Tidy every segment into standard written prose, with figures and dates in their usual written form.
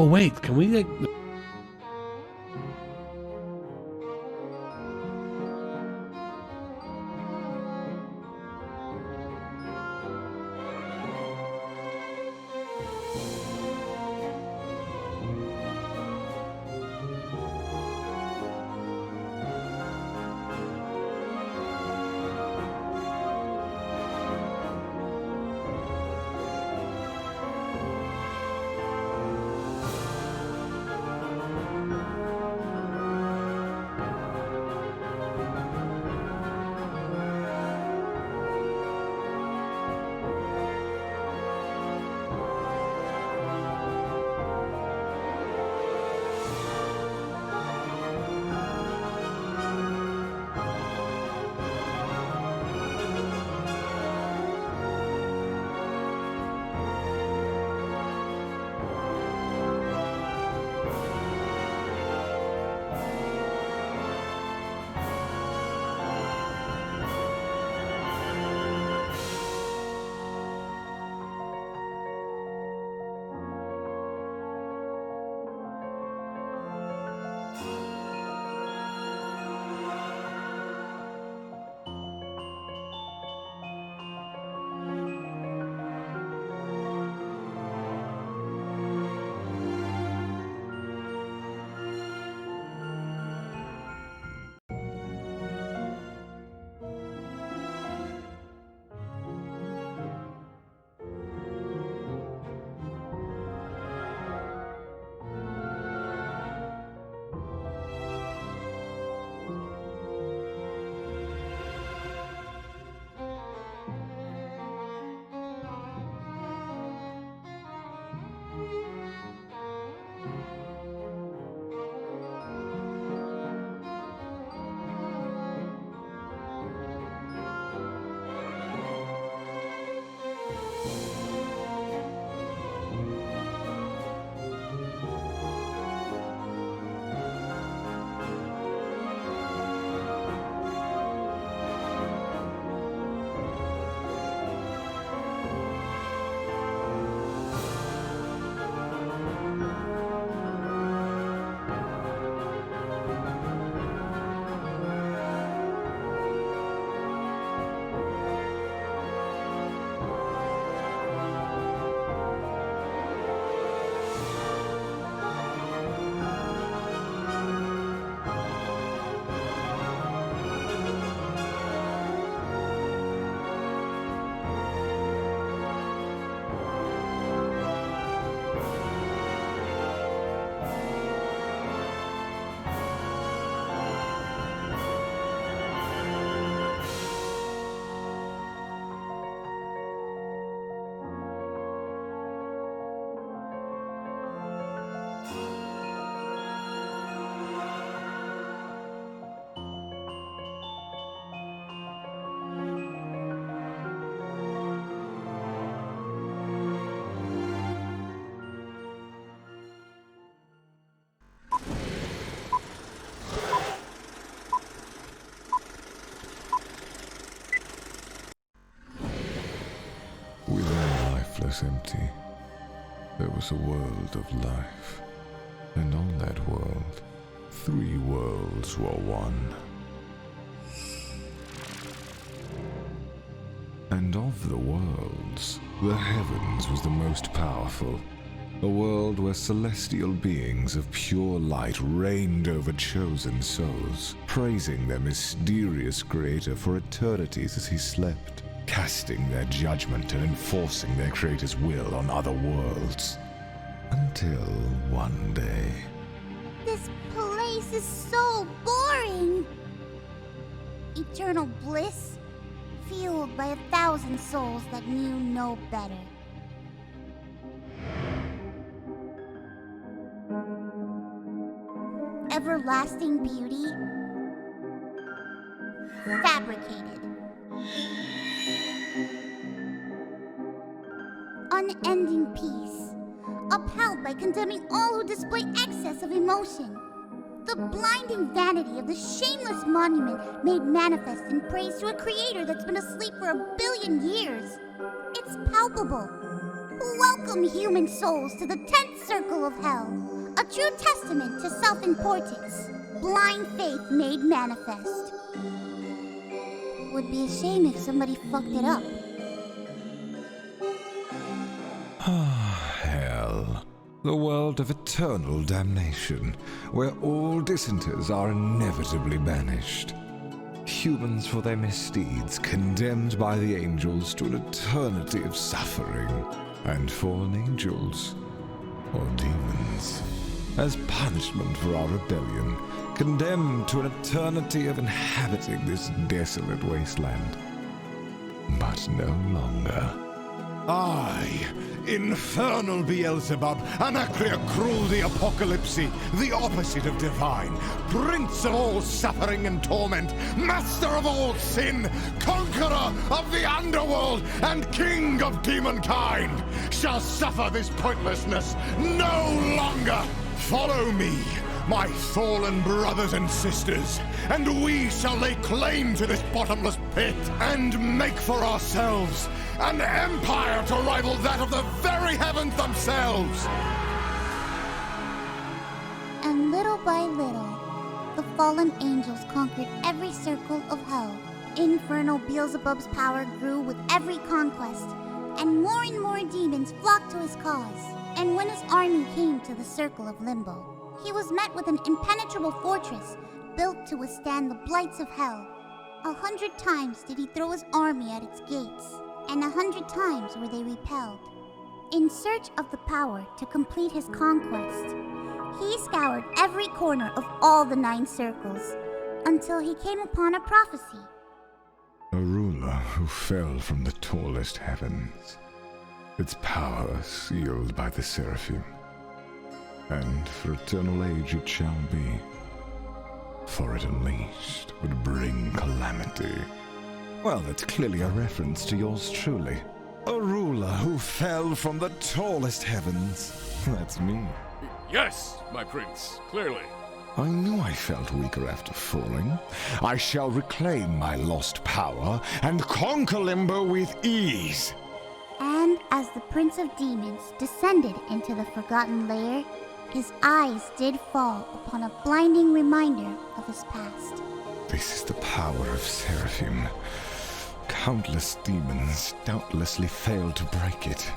Oh wait, can we like... We lay lifeless empty. There was a world of life, and on that world, 3 worlds were one. And of the worlds, the heavens was the most powerful, a world where celestial beings of pure light reigned over chosen souls, praising their mysterious creator for eternities as he slept, casting their judgment and enforcing their creator's will on other worlds. Until one day... This place is so boring! Eternal bliss, fueled by 1,000 souls that knew no better. Everlasting beauty, fabricated. Unending peace, upheld by condemning all who display excess of emotion. The blinding vanity of the shameless monument made manifest in praise to a creator that's been asleep for 1 billion years. It's palpable, Welcome human souls to the 10th circle of hell. A true testament to self-importance. Blind faith made manifest. Would be a shame if somebody fucked it up. Hell. The world of eternal damnation, where all dissenters are inevitably banished. Humans for their misdeeds condemned by the angels to an eternity of suffering, and fallen angels, or demons, as punishment for our rebellion, condemned to an eternity of inhabiting this desolate wasteland. But no longer. I, infernal Beelzebub, ANARCHIA CRUUL the Apocalypse, the opposite of divine, prince of all suffering and torment, master of all sin, conqueror of the underworld, and king of demonkind, shall suffer this pointlessness no longer. Follow me, my fallen brothers and sisters, and we shall lay claim to this bottomless pit and make for ourselves an empire to rival that of the very heavens themselves. And little by little, the fallen angels conquered every circle of hell. Infernal Beelzebub's power grew with every conquest, and more demons flocked to his cause. And when his army came to the circle of limbo, he was met with an impenetrable fortress built to withstand the blights of hell. 100 times did he throw his army at its gates, and 100 times were they repelled. In search of the power to complete his conquest, he scoured every corner of all the 9 circles, until he came upon a prophecy. A ruler who fell from the tallest heavens, its power sealed by the seraphim. And for eternal age it shall be, for it unleashed would bring calamity. Well, that's clearly a reference to yours truly. A ruler who fell from the tallest heavens. That's me. Yes, my prince, clearly. I knew I felt weaker after falling. I shall reclaim my lost power and conquer Limbo with ease. And as the Prince of Demons descended into the Forgotten Lair, his eyes did fall upon a blinding reminder of his past. This is the power of Seraphim. Countless demons doubtlessly failed to break it.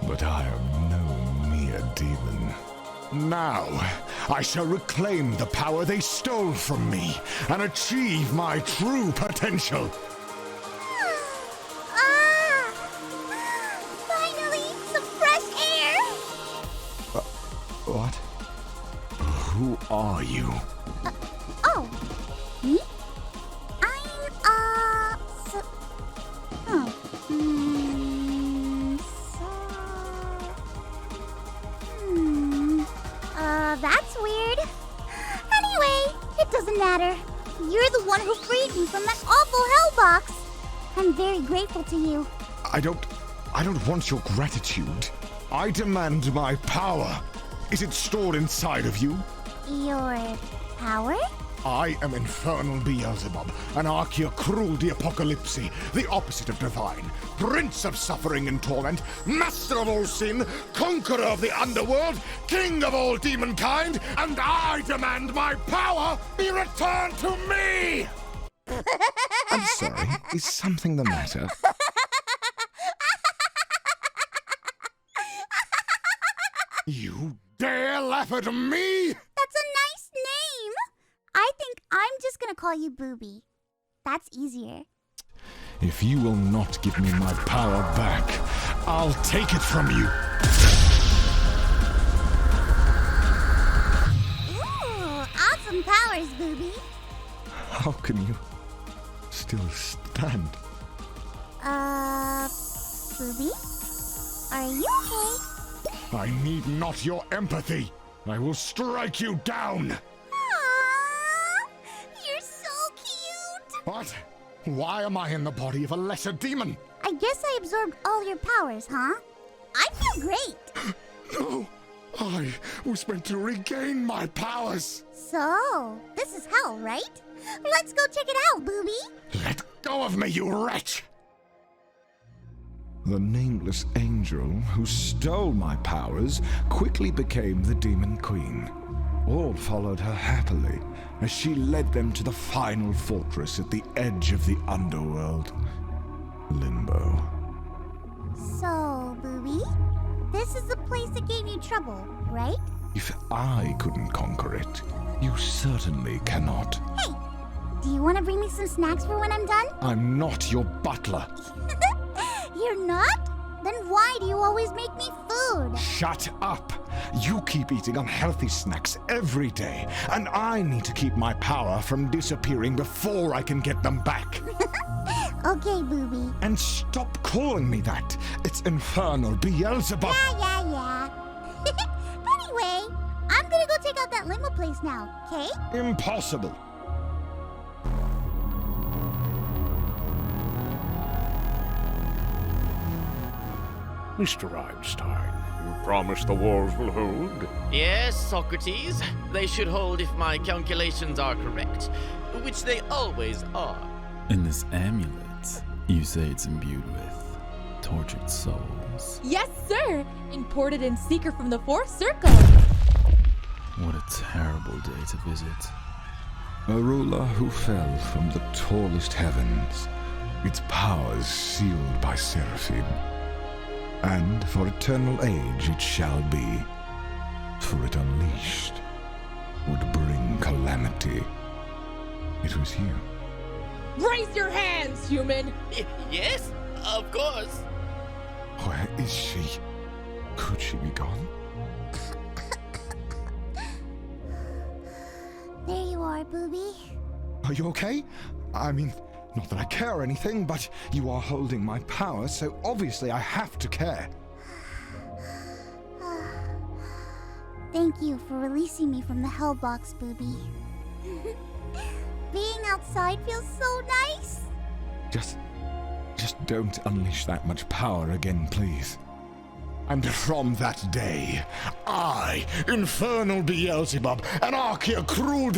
But I am no mere demon. Now, I shall reclaim the power they stole from me and achieve my true potential. Finally, some fresh air! What? Who are you? Oh, me? That's weird. Anyway, it doesn't matter. You're the one who freed me from that awful hellbox. I'm very grateful to you. I don't want your gratitude. I demand my power. Is it stored inside of you? Your power? I am infernal Beelzebub, ANARCHIA CRUUL the Apocalypse, the opposite of divine, prince of suffering and torment, master of all sin, conqueror of the underworld, king of all demonkind, and I demand my power be returned to me! I'm sorry, is something the matter? You dare laugh at me? That's a nice name. I think I'm just gonna call you Bubi. That's easier. If you will not give me my power back, I'll take it from you. Ooh, awesome powers, Bubi. How can you still stand? Bubi? Are you okay? I need not your empathy. I will strike you down. Aww, you're so cute. What? Why am I in the body of a lesser demon? I guess I absorbed all your powers, huh? I feel great. No, I was meant to regain my powers. So, this is hell, right? Let's go check it out, Bubi. Let go of me, you wretch! The nameless angel who stole my powers quickly became the Demon Queen. All followed her happily as she led them to the final fortress at the edge of the underworld, Limbo. So, Bubi, this is the place that gave you trouble, right? If I couldn't conquer it, you certainly cannot. Hey, do you want to bring me some snacks for when I'm done? I'm not your butler. You're not? Then why do you always make me food? Shut up! You keep eating unhealthy snacks every day, and I need to keep my power from disappearing before I can get them back. Okay, Bubi. And stop calling me that. It's infernal Beelzebub. Yeah. Anyway, I'm gonna go check out that limo place now, okay? Impossible. Mr. Einstein, you promise the walls will hold? Yes, Socrates. They should hold if my calculations are correct, which they always are. And this amulet, you say it's imbued with tortured souls. Yes, sir! Imported in secret from the Fourth Circle. What a terrible day to visit. A ruler who fell from the tallest heavens, its powers sealed by seraphim. And for eternal age it shall be, for it unleashed would bring calamity. It was you. Raise your hands, human! Yes, of course. Where is she? Could she be gone? There you are, Bubi. Are you okay? I mean, not that I care or anything, but you are holding my power, so obviously I have to care. Thank you for releasing me from the hell box, Bubi. Being outside feels so nice. Just don't unleash that much power again, please. And from that day, I, infernal Beelzebub, Anarchia, CRUUL,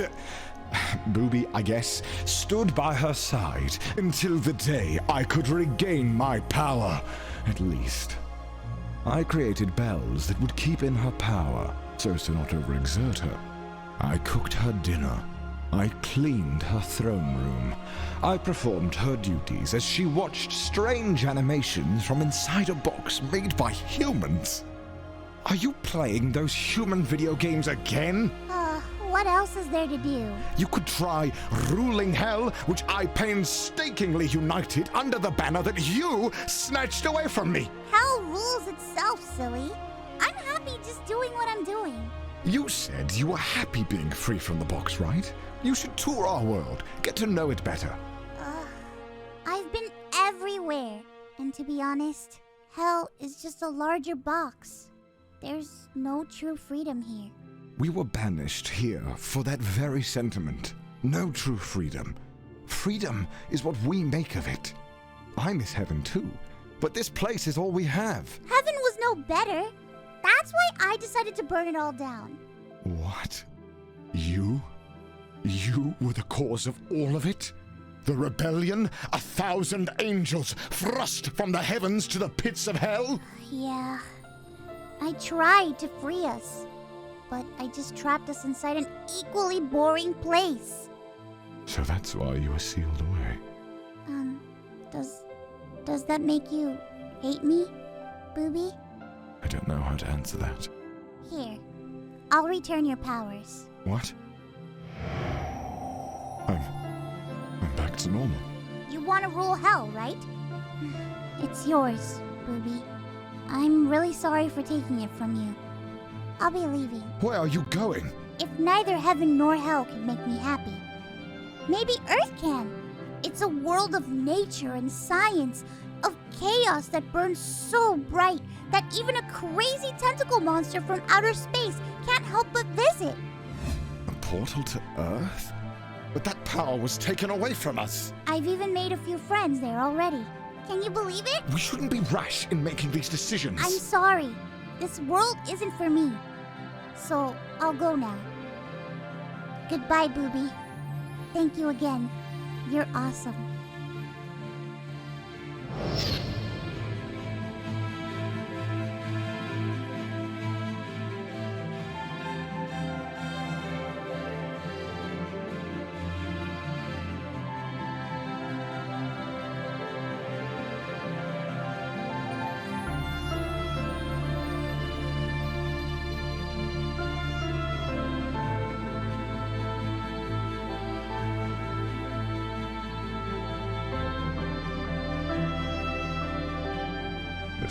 Bubi, I guess, stood by her side until the day I could regain my power, at least. I created bells that would keep in her power, so as to not overexert her. I cooked her dinner. I cleaned her throne room. I performed her duties as she watched strange animations from inside a box made by humans. Are you playing those human video games again? What else is there to do? You could try ruling hell, which I painstakingly united under the banner that you snatched away from me. Hell rules itself, silly. I'm happy just doing what I'm doing. You said you were happy being free from the box, right? You should tour our world, get to know it better. I've been everywhere. And to be honest, hell is just a larger box. There's no true freedom here. We were banished here for that very sentiment. No true freedom. Freedom is what we make of it. I miss heaven too, but this place is all we have. Heaven was no better. That's why I decided to burn it all down. What? You? You were the cause of all of it? The rebellion? 1,000 angels thrust from the heavens to the pits of hell? Yeah. I tried to free us, but I just trapped us inside an equally boring place. So that's why you were sealed away. Does that make you hate me, Bubi? I don't know how to answer that. Here, I'll return your powers. What? I'm back to normal. You want to rule hell, right? It's yours, Bubi. I'm really sorry for taking it from you. I'll be leaving. Where are you going? If neither heaven nor hell can make me happy, maybe Earth can. It's a world of nature and science, of chaos that burns so bright that even a crazy tentacle monster from outer space can't help but visit. A portal to Earth? But that power was taken away from us. I've even made a few friends there already. Can you believe it? We shouldn't be rash in making these decisions. I'm sorry. This world isn't for me. So, I'll go now. Goodbye, Bubi. Thank you again. You're awesome.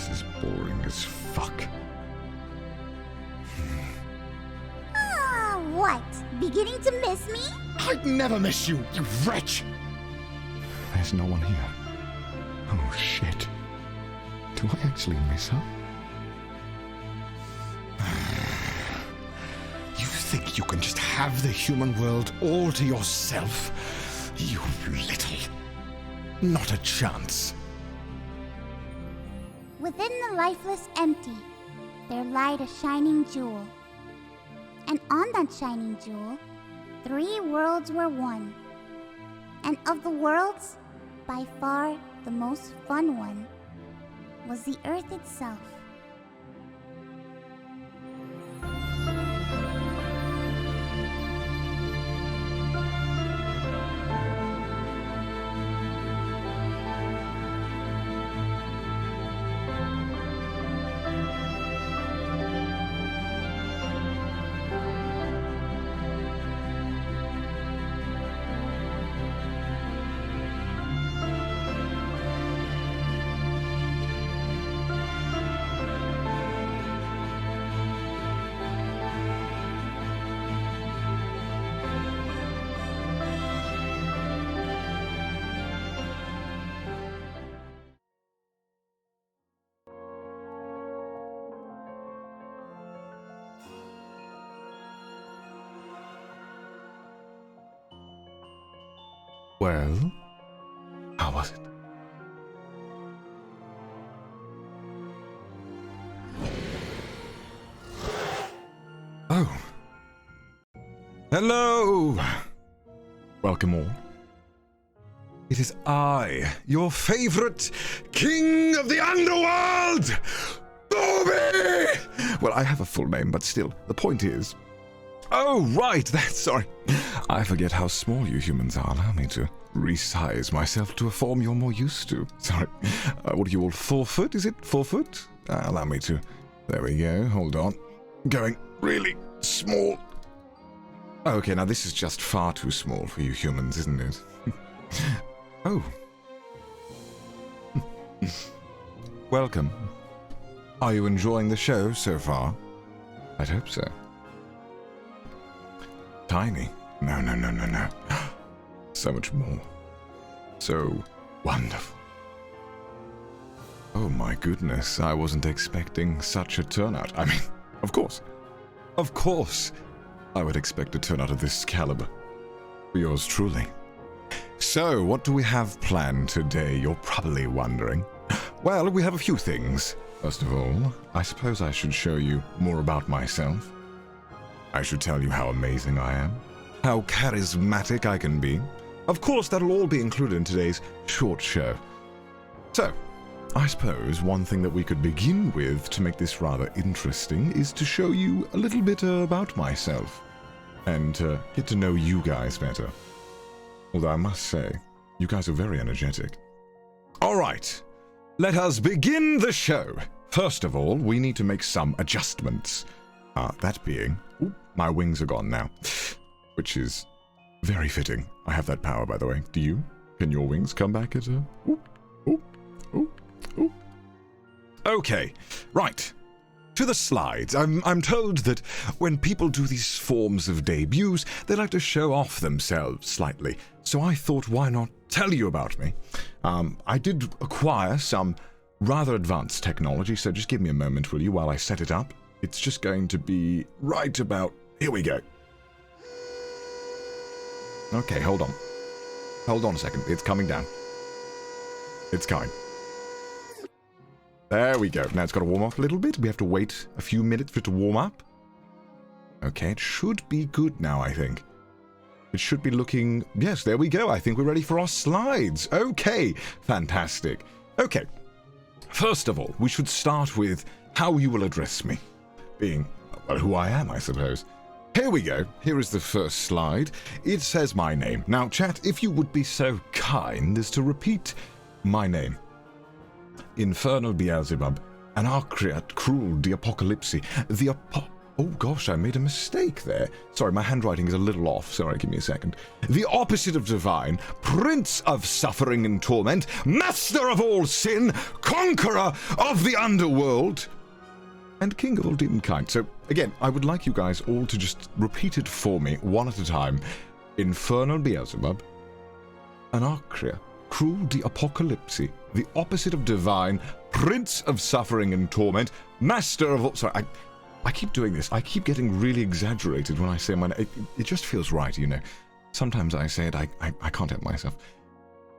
This is boring as fuck. What? Beginning to miss me? I'd never miss you, you wretch! There's no one here. Oh shit. Do I actually miss her? You think you can just have the human world all to yourself? You little... Not a chance. Within the lifeless empty, there lied a shining jewel. And on that shining jewel, 3 worlds were one. And of the worlds, by far the most fun one was the Earth itself. Well, how was it? Oh. Hello! Welcome all. It is I, your favorite king of the underworld, Bubi! Well, I have a full name, but still, the point is... Oh, right, sorry. I forget how small you humans are. Allow me to resize myself to a form you're more used to. Sorry. What are you all, 4 foot? Is it 4 foot? Allow me to... There we go. Hold on. Going really small. Okay, now this is just far too small for you humans, isn't it? Oh. Welcome. Are you enjoying the show so far? I'd hope so. Tiny. No. So much more. So wonderful. Oh my goodness, I wasn't expecting such a turnout. I mean, of course. Of course, I would expect a turnout of this caliber. For yours truly. So, what do we have planned today, you're probably wondering? Well, we have a few things. First of all, I suppose I should show you more about myself. I should tell you how amazing I am, how charismatic I can be. Of course, that'll all be included in today's short show. So, I suppose one thing that we could begin with to make this rather interesting is to show you a little bit about myself and get to know you guys better. Although I must say, you guys are very energetic. All right, let us begin the show. First of all, we need to make some adjustments. That being... Ooh, my wings are gone now, which is very fitting. I have that power, by the way. Do you? Can your wings come back at a... Ooh. Okay, right. To the slides. I'm told that when people do these forms of debuts, they like to show off themselves slightly. So I thought, why not tell you about me? I did acquire some rather advanced technology, so just give me a moment, will you, while I set it up? It's just going to be right about... Here we go. Okay, hold on. Hold on a second. It's coming down. It's coming. There we go. Now it's got to warm up a little bit. We have to wait a few minutes for it to warm up. Okay, it should be good now, I think. It should be looking... Yes, there we go. I think we're ready for our slides. Okay, fantastic. Okay. First of all, we should start with how you will address me. Being, well, who I am, I suppose. Here we go. Here is the first slide. It says my name. Now, chat, if you would be so kind as to repeat my name. Infernal Beelzebub, ANARCHIA, CRUUL, the Apocalypse, Oh gosh, I made a mistake there. Sorry, my handwriting is a little off. Sorry, give me a second. The opposite of divine, prince of suffering and torment, master of all sin, conqueror of the underworld, and king of all demonkind. So, again, I would like you guys all to just repeat it for me, one at a time. Infernal Beelzebub, Anarchia, CRUUL the Apocalypse, the opposite of divine, prince of suffering and torment, master of all... Sorry, I keep doing this. I keep getting really exaggerated when I say my name. It just feels right, you know. Sometimes I say it, I can't help myself.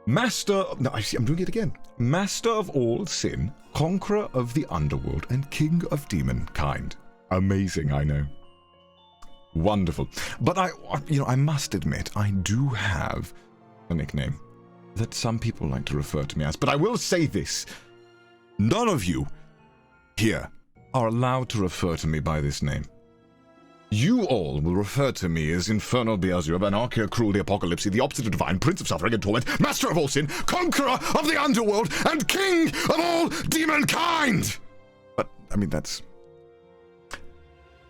Master... No, I'm doing it again. Master of all sin, conqueror of the underworld, and king of demonkind. Amazing, I know. Wonderful. But I must admit, I do have a nickname that some people like to refer to me as. But I will say this. None of you here are allowed to refer to me by this name. You all will refer to me as Infernal Beelzebub, Anarchia, CRUUL the Apocalypse, the opposite of divine, prince of suffering and torment, master of all sin, conqueror of the underworld, and king of all demonkind! But, I mean, that's...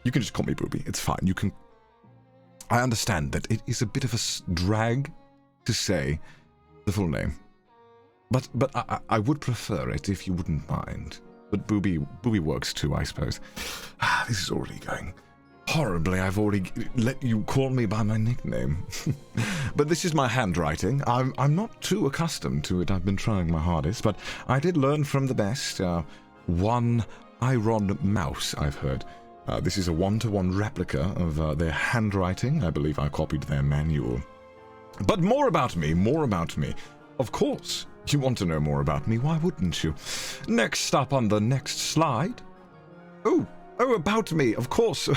You can just call me Bubi, it's fine. You can... I understand that it is a bit of a drag to say the full name. But I would prefer it if you wouldn't mind. But Bubi works too, I suppose. This is already going horribly. I've already let you call me by my nickname. But this is my handwriting. I'm not too accustomed to it. I've been trying my hardest, but I did learn from the best. One Iron Mouse, I've heard. This is a one-to-one replica of their handwriting. I believe I copied their manual. But more about me, more about me. Of course, you want to know more about me, why wouldn't you? Next up on the next slide. Oh, about me, of course.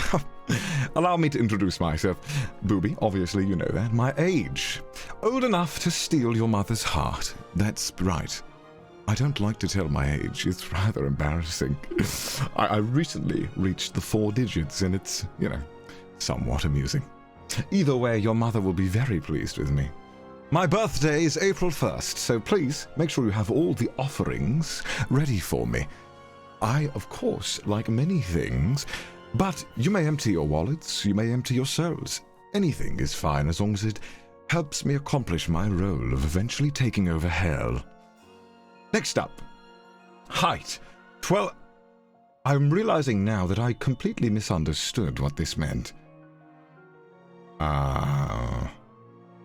Allow me to introduce myself. Bubi, obviously you know that. My age. Old enough to steal your mother's heart. That's right. I don't like to tell my age. It's rather embarrassing. I recently reached the 4 digits, and it's, you know, somewhat amusing. Either way, your mother will be very pleased with me. My birthday is April 1st, so please make sure you have all the offerings ready for me. I, of course, like many things, but you may empty your wallets, you may empty your souls. Anything is fine as long as it helps me accomplish my role of eventually taking over hell. Next up, height. Well, I'm realizing now that I completely misunderstood what this meant.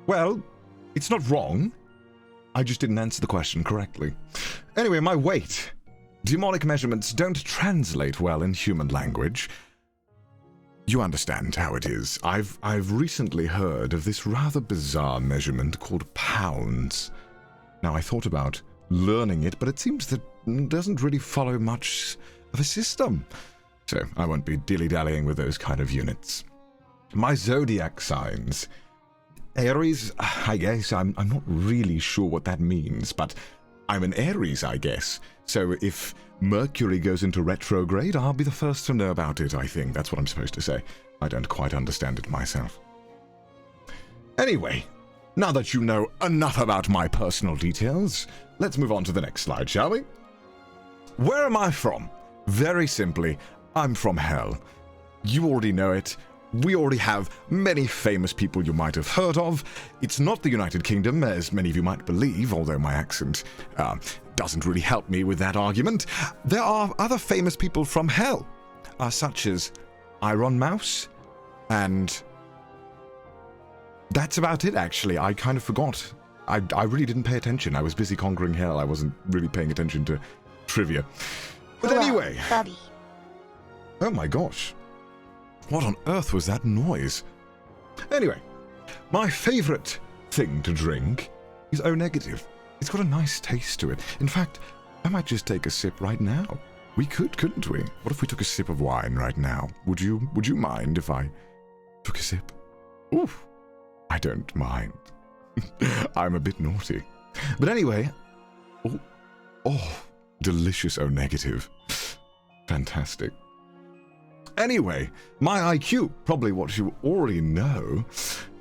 Well, it's not wrong. I just didn't answer the question correctly. Anyway, my weight. Demonic measurements don't translate well in human language. You understand how it is. I've recently heard of this rather bizarre measurement called pounds. Now, I thought about learning it, but it seems that it doesn't really follow much of a system. So I won't be dilly-dallying with those kind of units. My zodiac signs. Aries, I guess. I'm not really sure what that means, but I'm an Aries, I guess. So if Mercury goes into retrograde, I'll be the first to know about it, I think. That's what I'm supposed to say. I don't quite understand it myself. Anyway, now that you know enough about my personal details, let's move on to the next slide, shall we? Where am I from? Very simply, I'm from hell. You already know it. We already have many famous people you might have heard of. It's not the United Kingdom, as many of you might believe, although my accent doesn't really help me with that argument. There are other famous people from hell, such as Iron Mouse, and that's about it, actually. I kind of forgot. I really didn't pay attention. I was busy conquering hell. I wasn't really paying attention to trivia. But anyway... Bubby. Oh my gosh. What on earth was that noise? Anyway, my favorite thing to drink is O negative. It's got a nice taste to it. In fact, I might just take a sip right now. We could, couldn't we? What if we took a sip of wine right now? Would you mind if I took a sip? Oof, I don't mind. I'm a bit naughty. But anyway, oh, delicious O negative. Fantastic. Anyway, my IQ, probably what you already know,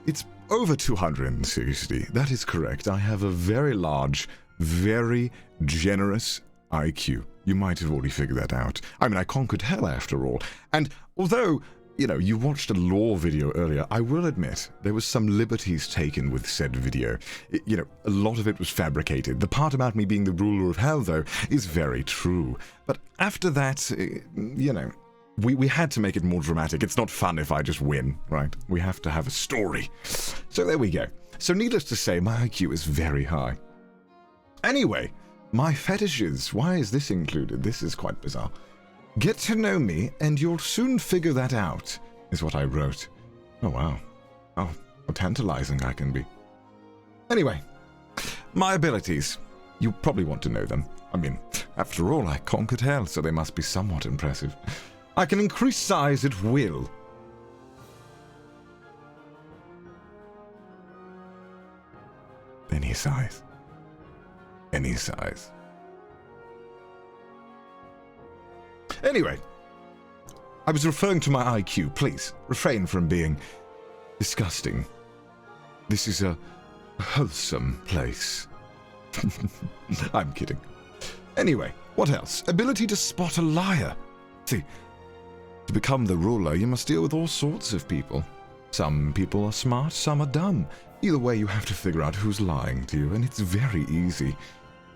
it's over 260. That is correct. I have a very large, very generous IQ. You might have already figured that out. I mean, I conquered hell after all. And although, you know, you watched a lore video earlier, I will admit there was some liberties taken with said video. You know, a lot of it was fabricated. The part about me being the ruler of hell, though, is very true. But after that, you know, we had to make it more dramatic. It's not fun if I just win, right? We have to have a story. So there we go. So needless to say, my IQ is very high. Anyway, my fetishes. Why is this included? This is quite bizarre. Get to know me, and you'll soon figure that out, is what I wrote. Oh, wow. Oh, how tantalizing I can be. Anyway, my abilities. You probably want to know them. I mean, after all, I conquered hell, so they must be somewhat impressive. I can increase size at will. Any size. Any size. Anyway, I was referring to my IQ. Please, refrain from being disgusting. This is a wholesome place. I'm kidding. Anyway, what else? Ability to spot a liar. See, to become the ruler, you must deal with all sorts of people. Some people are smart, some are dumb. Either way, you have to figure out who's lying to you, and it's very easy.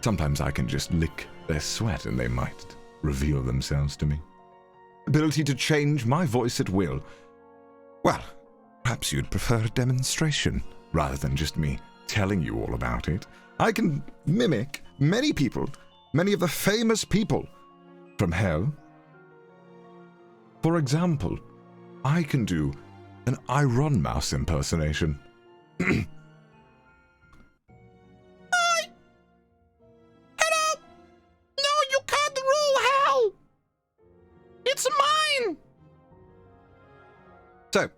Sometimes I can just lick their sweat and they might reveal themselves to me. Ability to change my voice at will. Well, perhaps you'd prefer a demonstration rather than just me telling you all about it. I can mimic many people, many of the famous people from hell. For example, I can do an Iron Mouse impersonation. Hello! No, you can't rule hell! It's mine! So,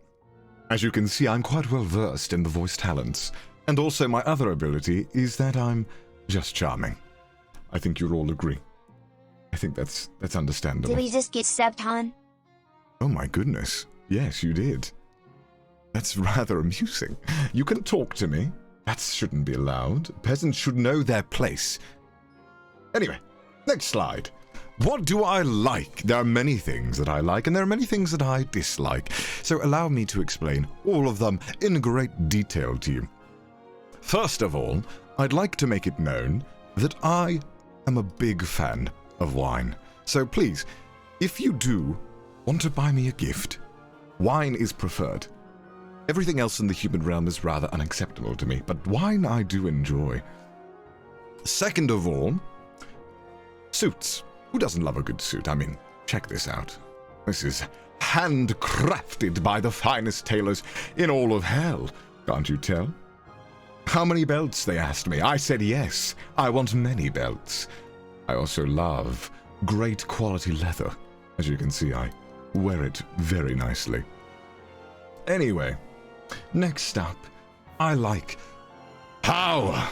as you can see, I'm quite well versed in the voice talents. And also my other ability is that I'm just charming. I think you'll all agree. I think that's understandable. Did we just get stepped on? Oh my goodness. Yes, you did. That's rather amusing. You can talk to me. That shouldn't be allowed. Peasants should know their place. Anyway, next slide. What do I like? There are many things that I like, and there are many things that I dislike. So allow me to explain all of them in great detail to you. First of all, I'd like to make it known that I am a big fan of wine. So please, if you do want to buy me a gift, wine is preferred. Everything else in the human realm is rather unacceptable to me, but wine I do enjoy. Second of all, suits. Who doesn't love a good suit? I mean, check this out. This is handcrafted by the finest tailors in all of hell. Can't you tell? How many belts, they asked me. I said yes. I want many belts. I also love great quality leather. As you can see, I wear it very nicely. Anyway, next up, I like power.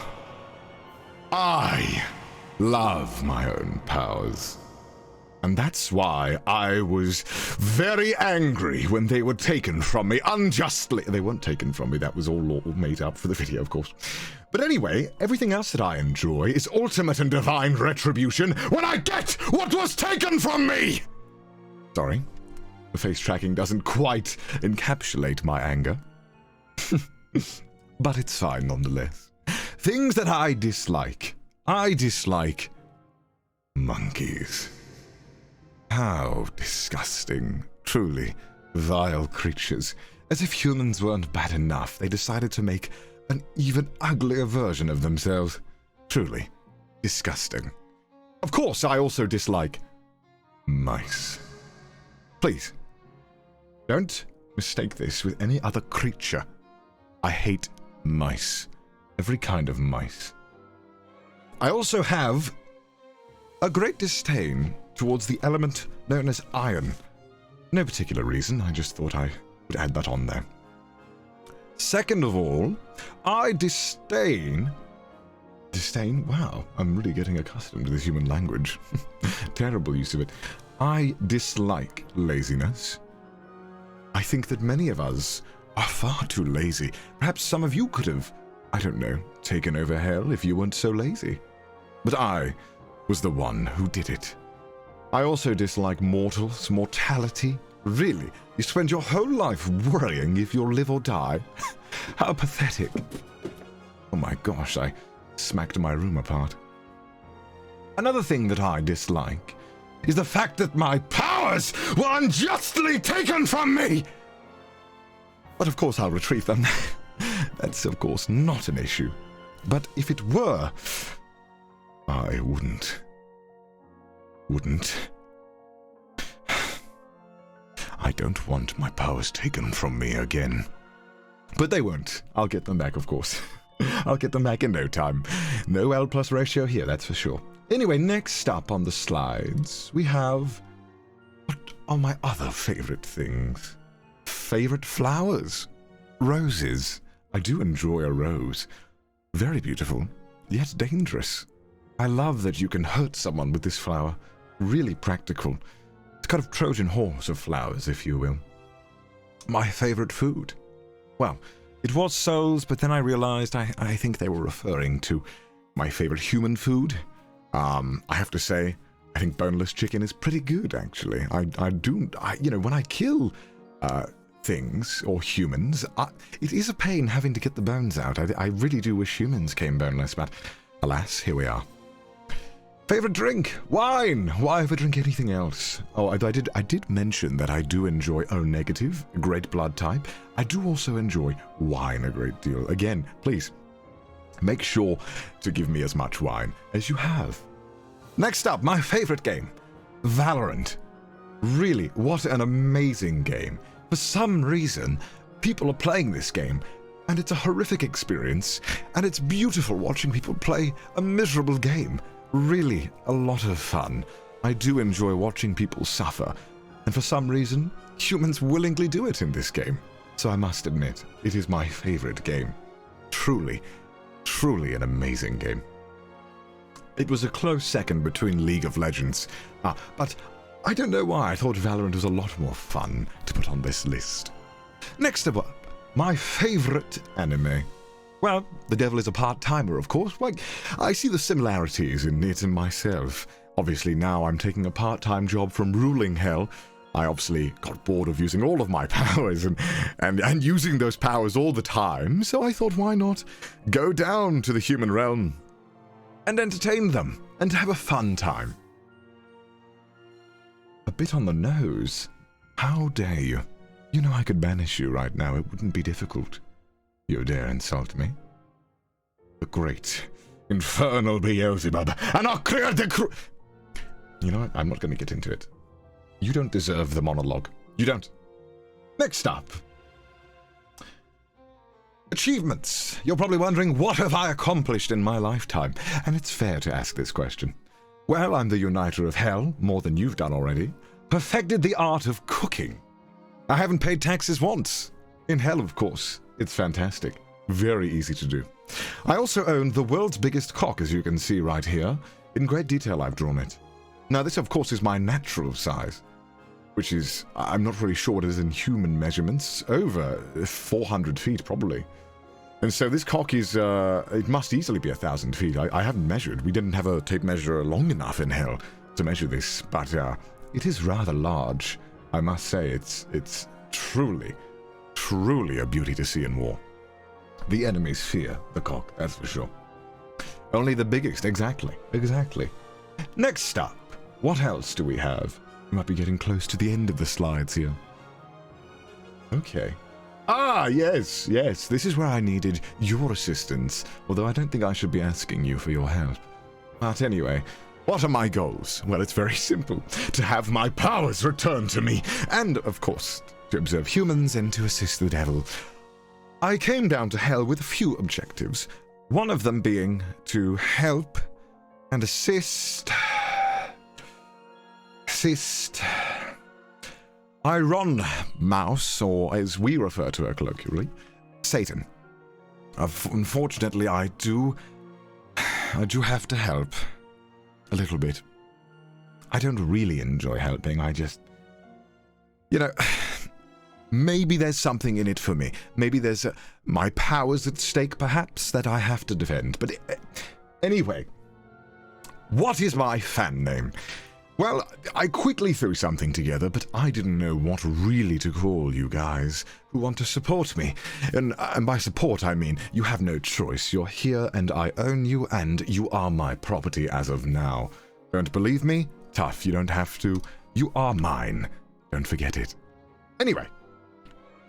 I love my own powers. And that's why I was very angry when they were taken from me unjustly. They weren't taken from me, that was all made up for the video, of course. But anyway, everything else that I enjoy is ultimate and divine retribution when I get what was taken from me! Sorry, the face tracking doesn't quite encapsulate my anger. But it's fine nonetheless. Things that I dislike. I dislike monkeys. How disgusting. Truly vile creatures. As if humans weren't bad enough, they decided to make an even uglier version of themselves. Truly disgusting. Of course, I also dislike mice. Please, don't mistake this with any other creature. I hate mice. Every kind of mice. I also have a great disdain towards the element known as iron. No particular reason, I just thought I would add that on there. Second of all, I disdain... Disdain? Wow, I'm really getting accustomed to the human language. Terrible use of it. I dislike laziness. I think that many of us are far too lazy. Perhaps some of you could have, I don't know, taken over hell if you weren't so lazy. But I was the one who did it. I also dislike mortals, mortality. Really? You spend your whole life worrying if you'll live or die? How pathetic. Oh my gosh, I smacked my room apart. Another thing that I dislike is the fact that my powers were unjustly taken from me! But of course I'll retrieve them. That's of course not an issue. But if it were, I wouldn't. I don't want my powers taken from me again. But they won't. I'll get them back, of course. I'll get them back in no time. No L+ ratio here, that's for sure. Anyway, next up on the slides, we have... What are my other favorite things? Favorite flowers? Roses. I do enjoy a rose. Very beautiful, yet dangerous. I love that you can hurt someone with this flower. Really practical. It's kind of Trojan horse of flowers, if you will. My favorite food? Well, it was souls, but then I realized I think they were referring to my favorite human food. I have to say, I think boneless chicken is pretty good, actually. You know, when I kill things or humans, it is a pain having to get the bones out. I really do wish humans came boneless, but alas, here we are. Favorite drink? Wine! Why ever drink anything else? Oh, I did mention that I do enjoy O negative, a great blood type. I do also enjoy wine a great deal. Again, please, make sure to give me as much wine as you have. Next up, my favorite game, Valorant. Really, what an amazing game. For some reason, people are playing this game, and it's a horrific experience, and it's beautiful watching people play a miserable game. Really a lot of fun. I do enjoy watching people suffer, and for some reason, humans willingly do it in this game. So I must admit, it is my favorite game. Truly, truly an amazing game. It was a close second between League of Legends, but I don't know why I thought Valorant was a lot more fun to put on this list. Next up, my favorite anime. Well, the devil is a part-timer, of course. Like, I see the similarities in it and myself. Obviously, now I'm taking a part-time job from ruling hell. I obviously got bored of using all of my powers and using those powers all the time, so I thought, why not go down to the human realm and entertain them and have a fun time. A bit on the nose. How dare you? You know I could banish you right now. It wouldn't be difficult. You dare insult me? The great, infernal Beelzebub, ANARCHIA the CRUUL... You know what? I'm not going to get into it. You don't deserve the monologue. You don't. Next up. Achievements. You're probably wondering, what have I accomplished in my lifetime? And it's fair to ask this question. Well, I'm the uniter of hell, more than you've done already. Perfected the art of cooking. I haven't paid taxes once. In hell, of course. It's fantastic. Very easy to do. I also own the world's biggest cock, as you can see right here. In great detail, I've drawn it. Now, this, of course, is my natural size, which is, I'm not really sure what it is in human measurements, over 400 feet, probably. And so this cock is, it must easily be 1,000 feet. I haven't measured. We didn't have a tape measure long enough in hell to measure this, but it is rather large. I must say, it's truly a beauty to see in war. The enemies fear the cock, that's for sure. Only the biggest, exactly. Next up, what else do we have? We might be getting close to the end of the slides here. Okay. Yes, this is where I needed your assistance, although I don't think I should be asking you for your help. But anyway, what are my goals? Well, it's very simple. To have my powers returned to me, and, of course, to observe humans and to assist the devil. I came down to hell with a few objectives, one of them being to help and assist Iron Mouse, or as we refer to her colloquially, Satan. Unfortunately, I do have to help a little bit. I don't really enjoy helping. I just, maybe there's something in it for me. Maybe there's my powers at stake, perhaps, that I have to defend. But anyway, what is my fan name? Well, I quickly threw something together, but I didn't know what really to call you guys who want to support me. And by support, I mean you have no choice. You're here and I own you, and you are my property as of now. Don't believe me? Tough, you don't have to. You are mine. Don't forget it. Anyway.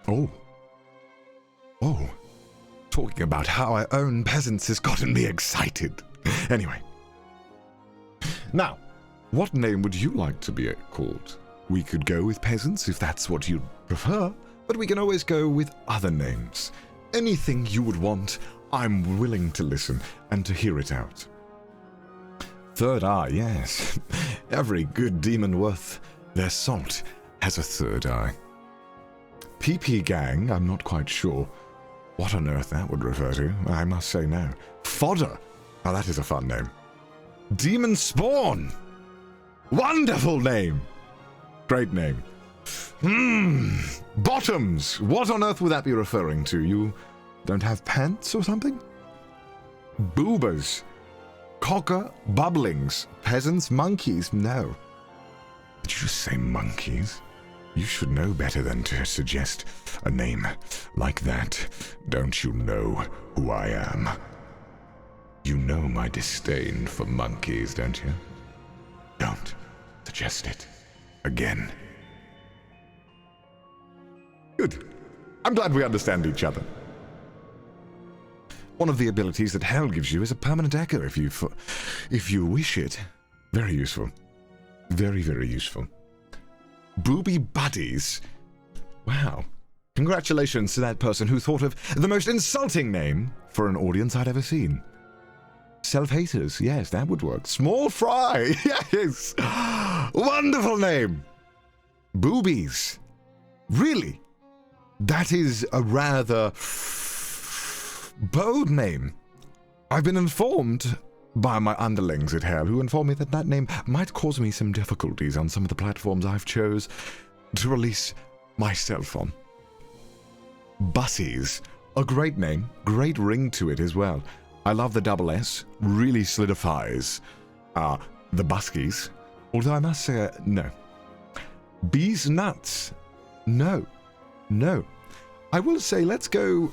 Oh. Talking about how I own peasants has gotten me excited. Anyway. Now, what name would you like to be called? We could go with peasants if that's what you prefer, but we can always go with other names. Anything you would want, I'm willing to listen and to hear it out. Third eye, yes. Every good demon worth their salt has a third eye. PP Gang, I'm not quite sure what on earth that would refer to. I must say no. Fodder. Now that is a fun name. Demon Spawn. Wonderful name. Great name. Bottoms. What on earth would that be referring to? You don't have pants or something? Boobers. Cocker. Bubblings. Peasants. Monkeys. No. Did you just say monkeys? You should know better than to suggest a name like that. Don't you know who I am? You know my disdain for monkeys, don't you? Don't suggest it again. Good. I'm glad we understand each other. One of the abilities that hell gives you is a permanent echo if you wish it. Very useful. Very, very useful. Bubi Buddies. Wow. Congratulations to that person who thought of the most insulting name for an audience I'd ever seen. Self-haters. Yes, that would work. Small fry. Yes. Wonderful name. Boobies. Really? That is a rather bold name. I've been informed by my underlings at Hell, who informed me that that name might cause me some difficulties on some of the platforms I've chose to release myself on. Bussies. A great name. Great ring to it as well. I love the double S. Really solidifies the buskies. Although I must say, no. Bees nuts. No. No. I will say, let's go...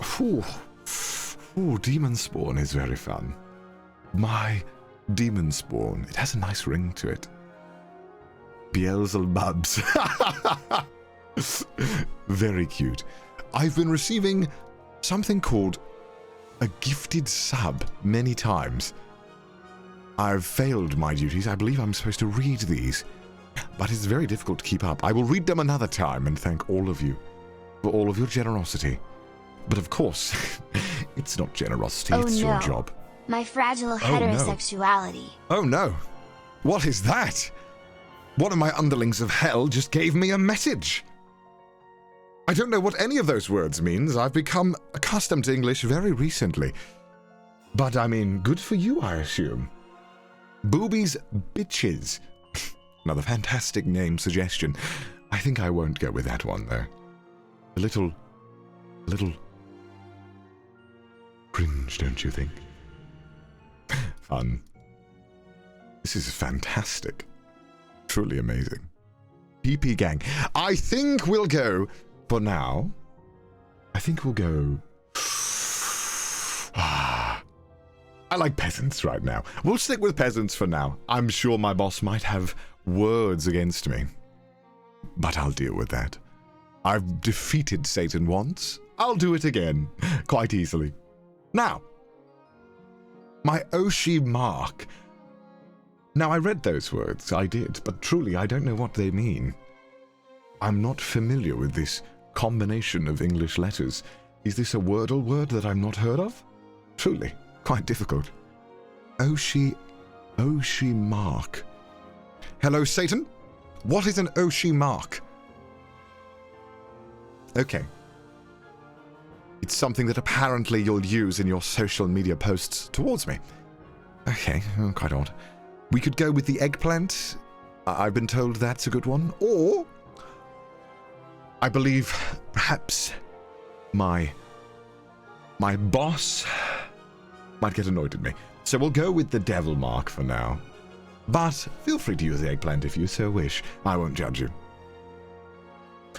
Demon Spawn is very fun. My Demon Spawn. It has a nice ring to it. BEELZEBUBs. Very cute. I've been receiving something called a gifted sub many times. I've failed my duties. I believe I'm supposed to read these, but it's very difficult to keep up. I will read them another time and thank all of you for all of your generosity. But of course, it's not generosity, it's your job. My fragile heterosexuality. Oh no. What is that? One of my underlings of hell just gave me a message. I don't know what any of those words means. I've become accustomed to English very recently. But I mean, good for you, I assume. Boobies Bitches. Another fantastic name suggestion. I think I won't go with that one, though. A little cringe, don't you think? Fun. This is fantastic. Truly amazing. PP Gang. I think we'll go, for now, I think we'll go... I like peasants right now. We'll stick with peasants for now. I'm sure my boss might have words against me. But I'll deal with that. I've defeated Satan once. I'll do it again. Quite easily. Now, my Oshi mark. Now, I read those words, I did, but truly I don't know what they mean. I'm not familiar with this combination of English letters. Is this a Wordle word that I'm not heard of? Truly, quite difficult. Oshi mark. Hello, Satan? What is an Oshi mark? Okay. It's something that apparently you'll use in your social media posts towards me. Okay, quite odd. We could go with the eggplant. I've been told that's a good one. Or, I believe, perhaps, my boss might get annoyed at me. So we'll go with the devil mark for now. But feel free to use the eggplant if you so wish. I won't judge you.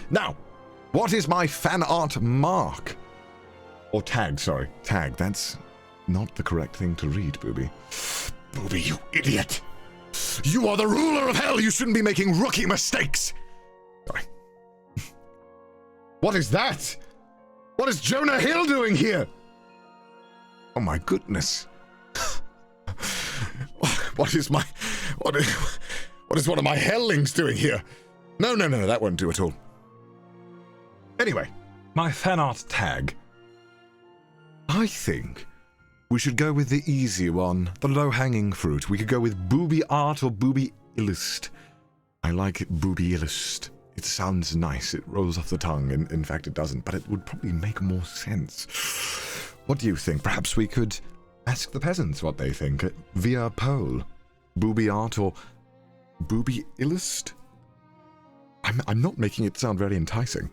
Now, what is my fan art mark? Or tag, sorry. Tag, that's not the correct thing to read, Bubi. Bubi, you idiot! You are the ruler of hell! You shouldn't be making rookie mistakes! Sorry. What is that? What is Jonah Hill doing here? Oh my goodness. What is one of my hellings doing here? No, that won't do at all. Anyway, my fan art tag. I think we should go with the easy one, the low-hanging fruit. We could go with Bubi art or Bubi illust. I like Bubi illust. It sounds nice. It rolls off the tongue. In fact, it doesn't, but it would probably make more sense. What do you think? Perhaps we could ask the peasants what they think via poll. Bubi art or Bubi illust? I'm not making it sound very enticing.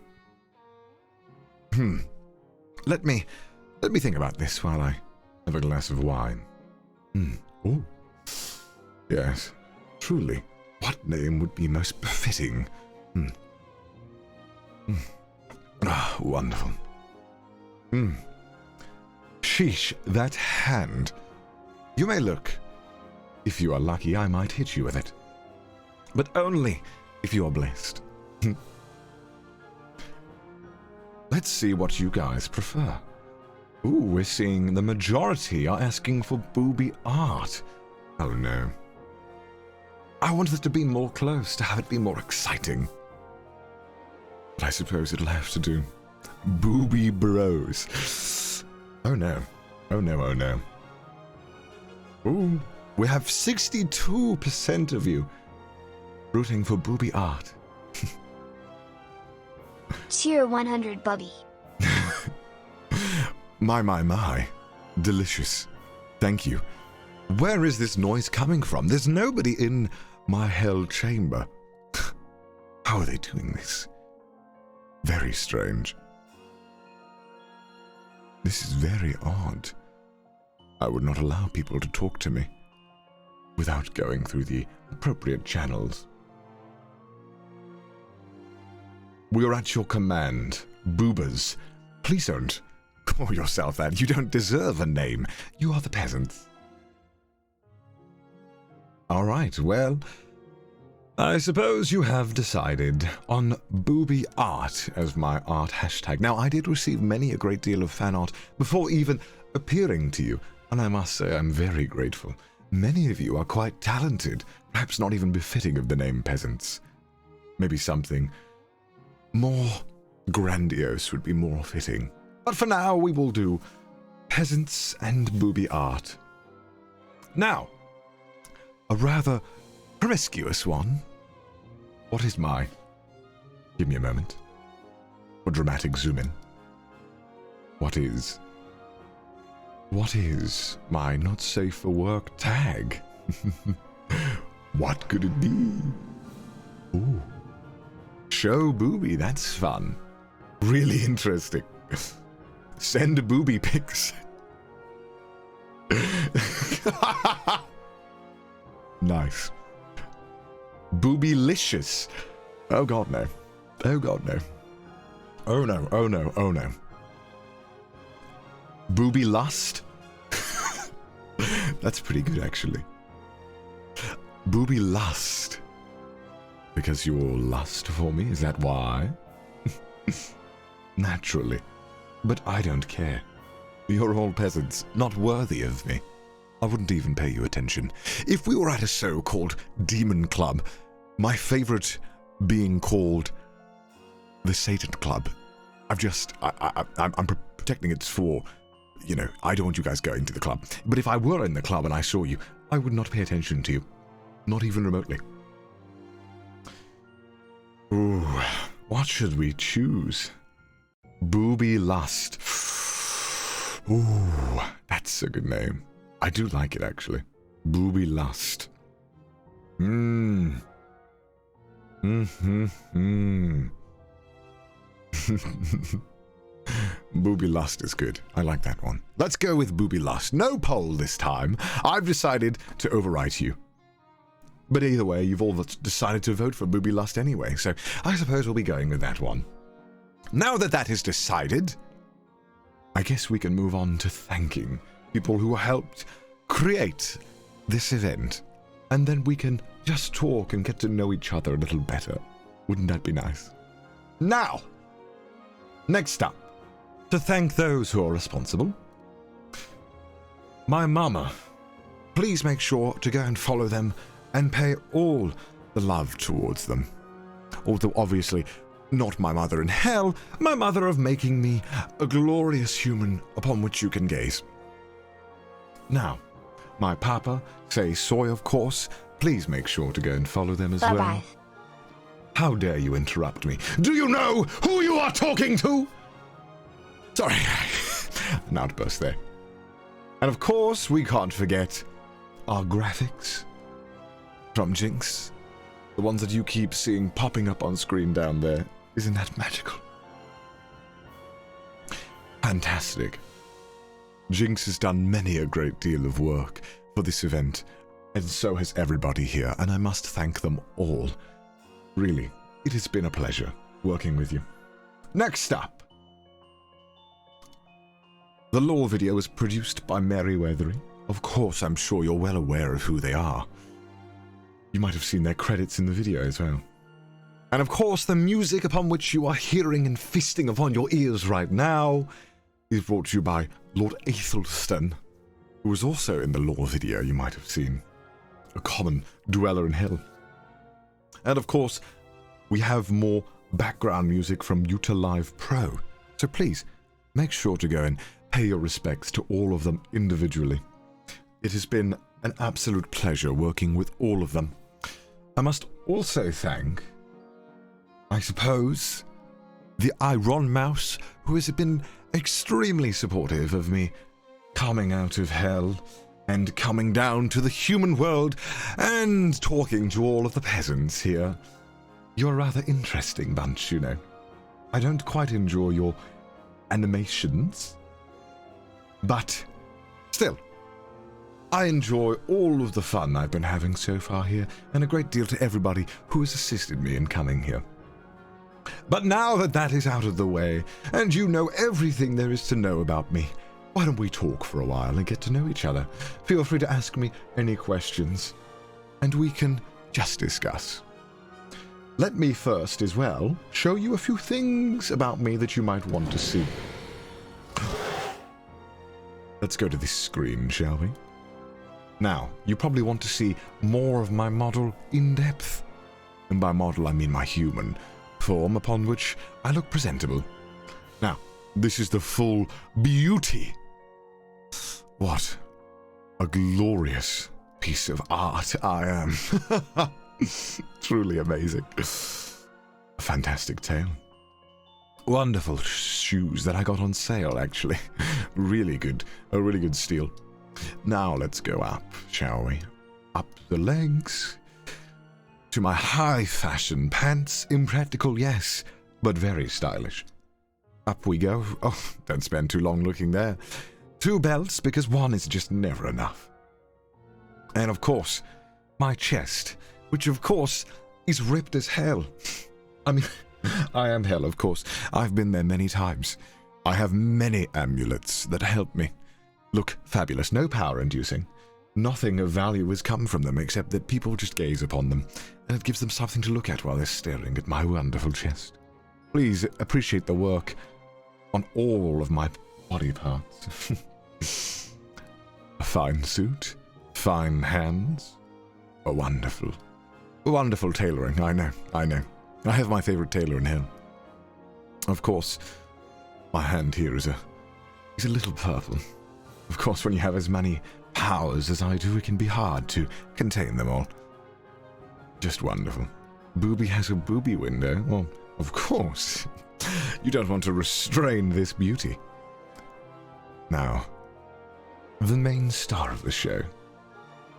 Let me think about this while I have a glass of wine. Oh. Yes. Truly. What name would be most befitting? Ah, wonderful. Sheesh, that hand. You may look. If you are lucky, I might hit you with it. But only if you are blessed. Let's see what you guys prefer. Ooh, we're seeing the majority are asking for Bubi art. Oh no. I want this to be more close, to have it be more exciting. But I suppose it'll have to do. Bubi bros. Oh no. Oh no, oh no. Ooh, we have 62% of you rooting for Bubi art. Tier 100 Bubi. My. Delicious. Thank you. Where is this noise coming from? There's nobody in my hell chamber. How are they doing this? Very strange. This is very odd. I would not allow people to talk to me without going through the appropriate channels. We are at your command, boobers. Please don't call yourself that. You don't deserve a name. You are the peasants. All right, well, I suppose you have decided on Bubi art as my art hashtag. Now, I did receive a great deal of fan art before even appearing to you, and I must say I'm very grateful. Many of you are quite talented, perhaps not even befitting of the name peasants. Maybe something more grandiose would be more fitting. But for now, we will do peasants and Bubi art. Now, a rather promiscuous one. What is my... Give me a moment. For dramatic zoom in. What is my not safe for work tag? What could it be? Ooh. Show Bubi, that's fun. Really interesting. Send Bubi pics. Nice. Bubilicious. Oh god no. Oh god no. Oh no, oh no, oh no. Bubi lust? That's pretty good actually. Bubi lust. Because you all lust for me, is that why? Naturally. But I don't care. You're all peasants, not worthy of me. I wouldn't even pay you attention. If we were at a so-called demon club, my favorite being called the Satan Club, I'm protecting it for, you know, I don't want you guys going to the club. But if I were in the club and I saw you, I would not pay attention to you. Not even remotely. Ooh, what should we choose? Bubi lust. Ooh, that's a good name. I do like it, actually. Bubi lust. Bubi lust is good. I like that one. Let's go with Bubi lust. No poll this time. I've decided to overwrite you. But either way, you've all decided to vote for Bubi Lust anyway, so I suppose we'll be going with that one. Now that that is decided, I guess we can move on to thanking people who helped create this event. And then we can just talk and get to know each other a little better. Wouldn't that be nice? Now, next up, to thank those who are responsible. My mama. Please make sure to go and follow them and pay all the love towards them. Although obviously not my mother in hell, my mother of making me a glorious human upon which you can gaze. Now, my papa, say soy of course, please make sure to go and follow them as well. How dare you interrupt me? Do you know who you are talking to? Sorry, an outburst there. And of course, we can't forget our graphics from Jinx. The ones that you keep seeing popping up on screen down there. Isn't that magical? Fantastic. Jinx has done many a great deal of work for this event, and so has everybody here, and I must thank them all. Really, it has been a pleasure working with you. Next up, the lore video was produced by Merryweathery. Of course, I'm sure you're well aware of who they are. You might have seen their credits in the video as well. And of course, the music upon which you are hearing and feasting upon your ears right now is brought to you by Lord Aethelstan, who was also in the lore video you might have seen. A common dweller in hell. And of course, we have more background music from Utah Live Pro. So please, make sure to go and pay your respects to all of them individually. It has been an absolute pleasure working with all of them. I must also thank, I suppose, the Iron Mouse, who has been extremely supportive of me coming out of hell and coming down to the human world and talking to all of the peasants here. You're a rather interesting bunch, you know. I don't quite enjoy your animations, but still, I enjoy all of the fun I've been having so far here, and a great deal to everybody who has assisted me in coming here. But now that that is out of the way, and you know everything there is to know about me, why don't we talk for a while and get to know each other? Feel free to ask me any questions, and we can just discuss. Let me first, as well, show you a few things about me that you might want to see. Let's go to this screen, shall we? Now, you probably want to see more of my model in depth. And by model, I mean my human form upon which I look presentable. Now, this is the full beauty. What a glorious piece of art I am. Truly amazing. A fantastic tail. Wonderful shoes that I got on sale, actually. Really good. A really good steal. Now let's go up, shall we? Up the legs. To my high fashion pants. Impractical, yes, but very stylish. Up we go. Oh, don't spend too long looking there. 2 belts, because one is just never enough. And of course, my chest, which of course is ripped as hell. I mean, I am hell, of course. I've been there many times. I have many amulets that help me look fabulous. No power inducing. Nothing of value has come from them except that people just gaze upon them, and it gives them something to look at while they're staring at my wonderful chest. Please appreciate the work on all of my body parts. A fine suit, fine hands, a wonderful tailoring. I know. I have my favorite tailor in hell. Of course, my hand here is a little purple. Of course, when you have as many powers as I do, it can be hard to contain them all. Just wonderful. Bubi has a booby window. Well, of course. You don't want to restrain this beauty. Now, the main star of the show.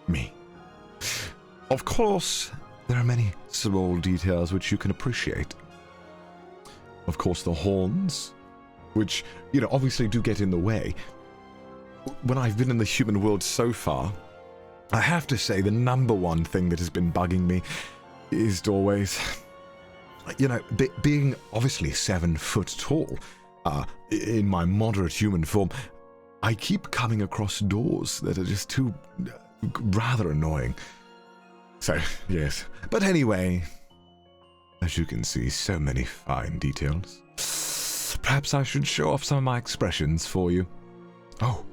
Me. Of course, there are many small details which you can appreciate. Of course, the horns, which, obviously do get in the way. When I've been in the human world so far, I have to say, the number one thing that has been bugging me is doorways. You know, being obviously 7 foot tall, in my moderate human form, I keep coming across doors that are just too rather annoying. So, yes. But anyway, as you can see, so many fine details. Perhaps I should show off some of my expressions for you. Oh,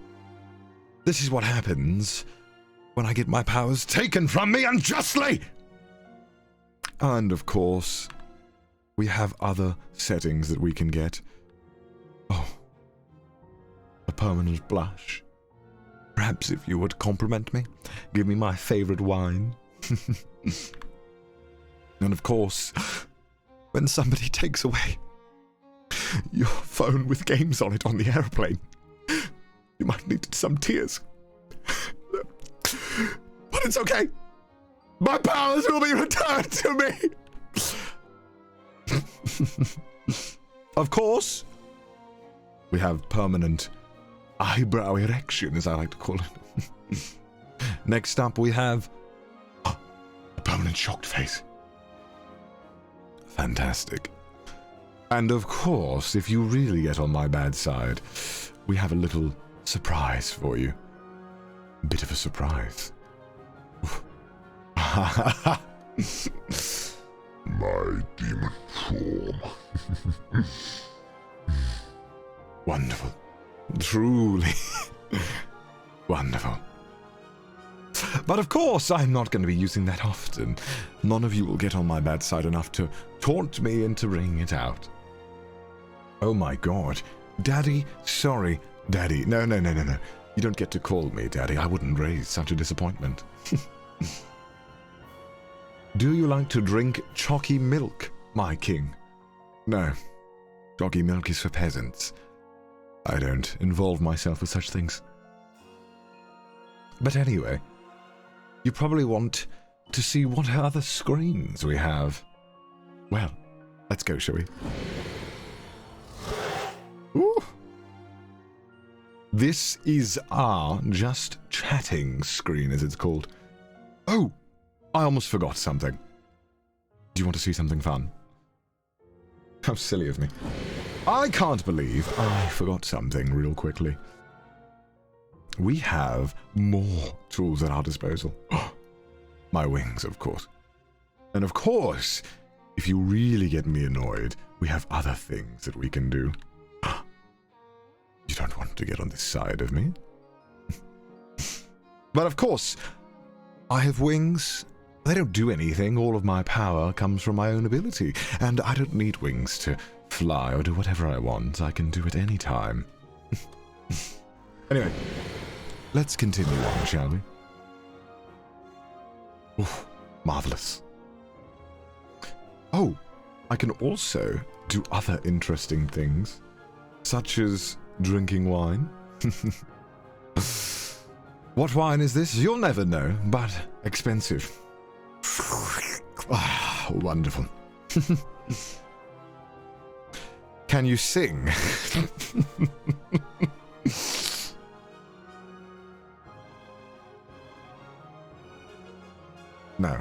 this is what happens when I get my powers taken from me unjustly! And of course, we have other settings that we can get. Oh, a permanent blush. Perhaps if you would compliment me, give me my favorite wine. And of course, when somebody takes away your phone with games on it on the airplane, you might need some tears. But it's okay. My powers will be returned to me. Of course, we have permanent eyebrow erection, as I like to call it. Next up, we have a permanent shocked face. Fantastic. And of course, if you really get on my bad side, we have a little surprise for you. A bit of a surprise. My demon form. Wonderful. Truly wonderful. But of course, I'm not going to be using that often. None of you will get on my bad side enough to taunt me into bringing it out. Oh my god. Daddy, sorry. Daddy, no. You don't get to call me Daddy. I wouldn't raise such a disappointment. Do you like to drink chalky milk, my king? No. Chalky milk is for peasants. I don't involve myself with such things. But anyway, you probably want to see what other screens we have. Well, let's go, shall we? Ooh. This is our just chatting screen, as it's called. Oh, I almost forgot something. Do you want to see something fun? How silly of me. I can't believe I forgot something real quickly. We have more tools at our disposal. My wings, of course. And of course, if you really get me annoyed, we have other things that we can do. You don't want to get on this side of me? But of course, I have wings. They don't do anything. All of my power comes from my own ability. And I don't need wings to fly or do whatever I want. I can do it any time. Anyway, let's continue on, shall we? Oof, marvelous. Oh, I can also do other interesting things, such as drinking wine. What wine is this? You'll never know, but expensive. Ah, wonderful. Can you sing? No.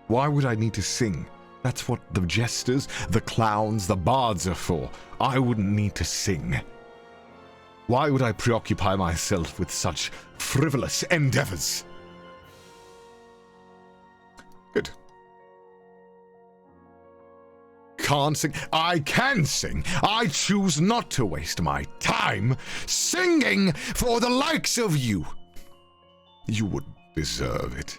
Why would I need to sing? That's what the jesters, the clowns, the bards are for. I wouldn't need to sing. Why would I preoccupy myself with such frivolous endeavors? Good. Can't sing. I can sing. I choose not to waste my time singing for the likes of you. You would deserve it.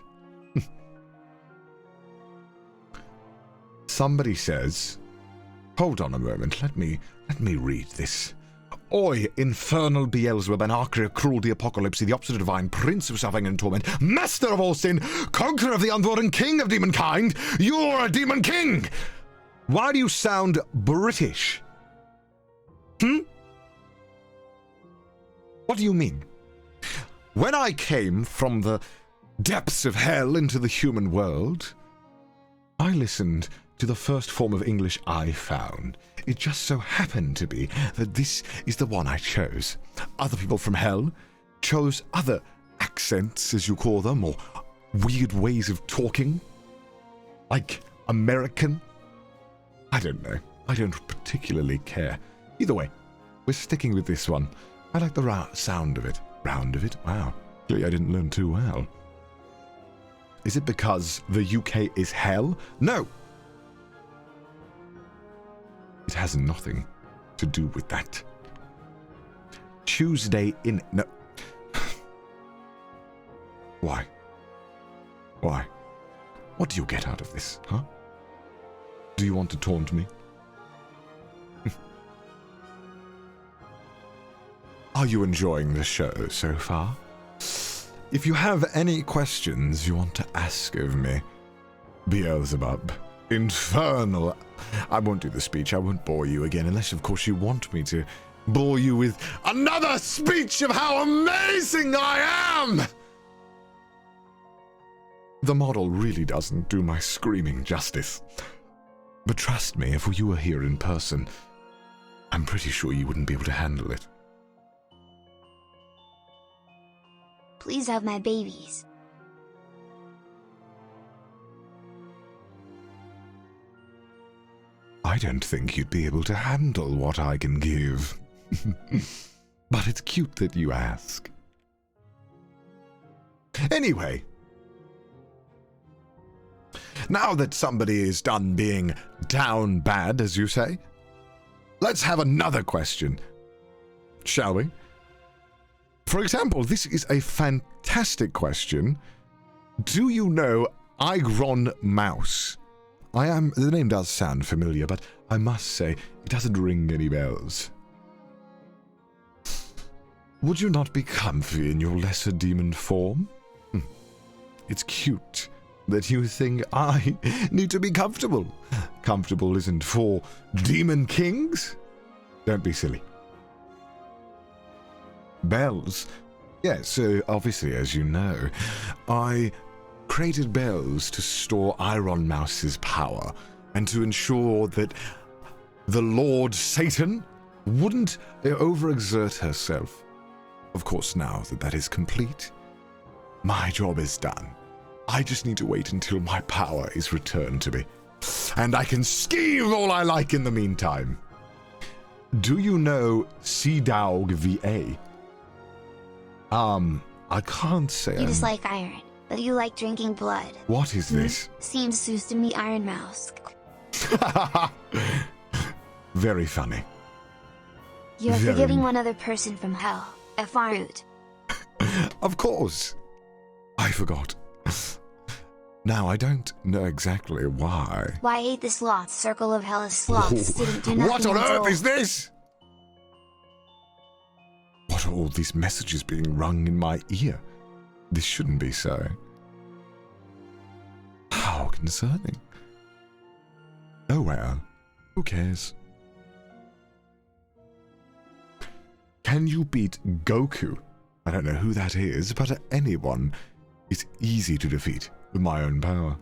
Somebody says, hold on a moment, let me read this. Oi, infernal Beelzebub, Anarchia, CRUUL, the Apocalypse, the opposite of divine, prince of suffering and torment, master of all sin, conqueror of the unborn and king of demonkind, you're a demon king! Why do you sound British? What do you mean? When I came from the depths of hell into the human world, I listened to the first form of English I found. It just so happened to be that this is the one I chose. Other people from hell chose other accents, as you call them, or weird ways of talking, like American. I don't know. I don't particularly care. Either way, we're sticking with this one. I like the sound of it. Round of it? Wow. Clearly I didn't learn too well. Is it because the UK is hell? No. It has nothing to do with that. Tuesday in... No. Why? Why? What do you get out of this, huh? Do you want to taunt me? Are you enjoying the show so far? If you have any questions you want to ask of me, Beelzebub, infernal... I won't do the speech, I won't bore you again, unless of course you want me to bore you with another speech of how amazing I am! The model really doesn't do my screaming justice. But trust me, if you were here in person, I'm pretty sure you wouldn't be able to handle it. Please have my babies. I don't think you'd be able to handle what I can give. But it's cute that you ask. Anyway, now that somebody is done being down bad, as you say, let's have another question, shall we? For example, this is a fantastic question. Do you know Iron Mouse? The name does sound familiar, but I must say, it doesn't ring any bells. Would you not be comfy in your lesser demon form? It's cute that you think I need to be comfortable. Comfortable isn't for demon kings? Don't be silly. Bells? Yes, obviously, as you know, I created bells to store Iron Mouse's power and to ensure that the Lord Satan wouldn't overexert herself. Of course, now that that is complete, my job is done. I just need to wait until my power is returned to me, and I can scheme all I like in the meantime. Do you know Sea Dog VA? I can't say. You dislike iron, but you like drinking blood. What is this? Seems sus to me, Iron Mouse. Very funny. You're forgiving one other person from hell. Farut. Of course. I forgot. Now, I don't know exactly why. Why I hate this lost circle of hell as sloths didn't do nothing. What on until... earth is this? What are all these messages being rung in my ear? This shouldn't be so. How concerning. Oh well, who cares? Can you beat Goku? I don't know who that is, but anyone is easy to defeat with my own power.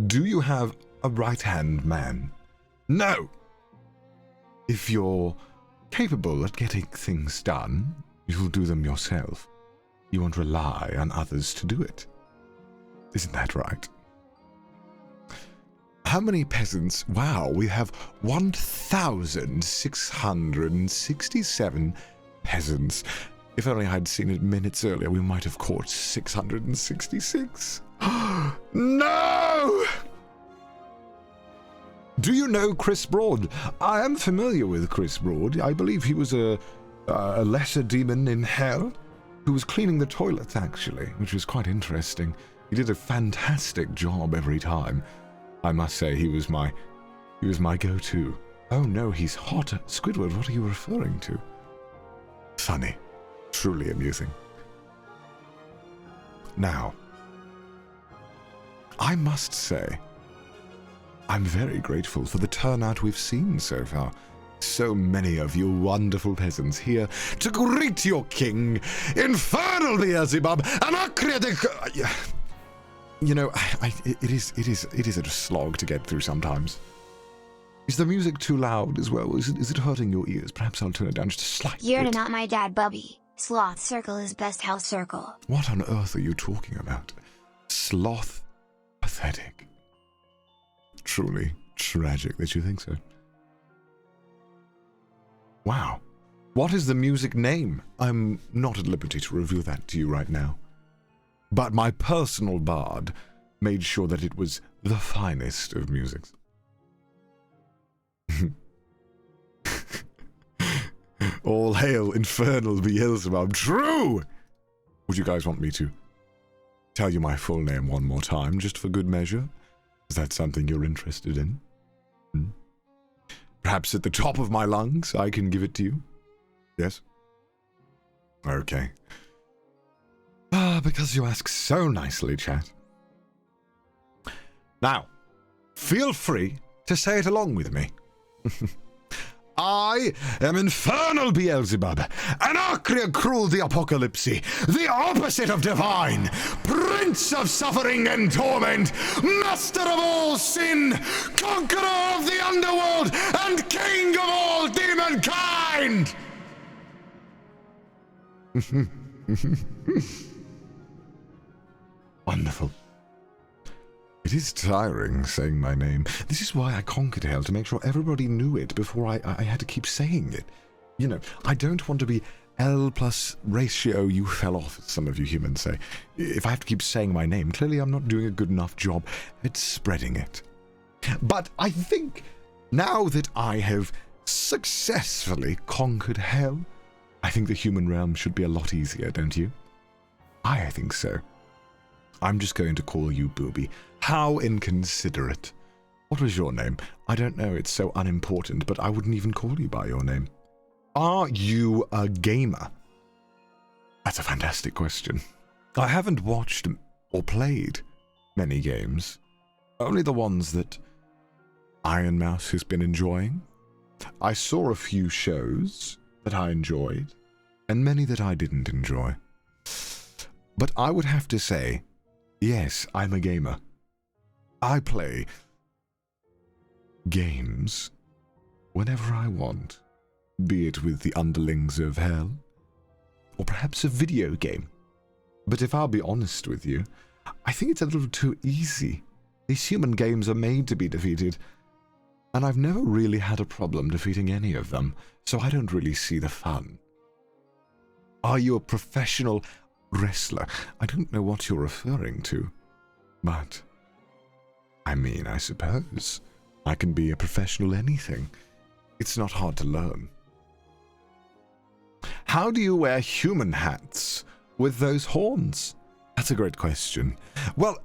Do you have a right-hand man? No! If you're capable at getting things done, you'll do them yourself. You won't rely on others to do it. Isn't that right? How many peasants? Wow, we have 1,667 peasants. If only I'd seen it minutes earlier, we might have caught 666. No! Do you know Chris Broad? I am familiar with Chris Broad. I believe he was a lesser demon in hell who was cleaning the toilets, actually, which was quite interesting. He did a fantastic job every time. I must say he was my go-to. Oh no, he's hot. Squidward, what are you referring to? Funny. Truly amusing. Now, I must say, I'm very grateful for the turnout we've seen so far. So many of you wonderful peasants here to greet your king, infernal Beelzebub, ANARCHIA. You know, it is a slog to get through sometimes. Is the music too loud as well? Is it hurting your ears? Perhaps I'll turn it down just a slight You're bit. not my dad, Bubi. Sloth Circle is best house circle. What on earth are you talking about? Sloth? Pathetic. Truly tragic that you think so. Wow. What is the music name? I'm not at liberty to reveal that to you right now. But my personal bard made sure that it was the finest of musics. All hail infernal Beelzebub. True! Would you guys want me to tell you my full name one more time, just for good measure? Is that something you're interested in? Perhaps at the top of my lungs, I can give it to you? Yes? Okay. Because you ask so nicely, chat. Now, feel free to say it along with me. I am infernal Beelzebub, ANARCHIA CRUUL the Apocalypse, the opposite of divine, prince of suffering and torment, master of all sin, conqueror of the underworld, and king of all demonkind! Wonderful. It is tiring saying my name. This is why I conquered hell, to make sure everybody knew it before I had to keep saying it. You know, I don't want to be L plus ratio you fell off, as some of you humans say. If I have to keep saying my name, clearly I'm not doing a good enough job at spreading it. But I think now that I have successfully conquered hell, I think the human realm should be a lot easier, don't you? I think so. I'm just going to call you Bubi. How inconsiderate. What was your name? I don't know, it's so unimportant, but I wouldn't even call you by your name. Are you a gamer? That's a fantastic question. I haven't watched or played many games. Only the ones that Iron Mouse has been enjoying. I saw a few shows that I enjoyed, and many that I didn't enjoy. But I would have to say, yes, I'm a gamer. I play games whenever I want, be it with the underlings of hell, or perhaps a video game. But if I'll be honest with you, I think it's a little too easy. These human games are made to be defeated, and I've never really had a problem defeating any of them, so I don't really see the fun. Are you a professional wrestler? I don't know what you're referring to, but I mean, I suppose I can be a professional anything. It's not hard to learn. How do you wear human hats with those horns? That's a great question. Well,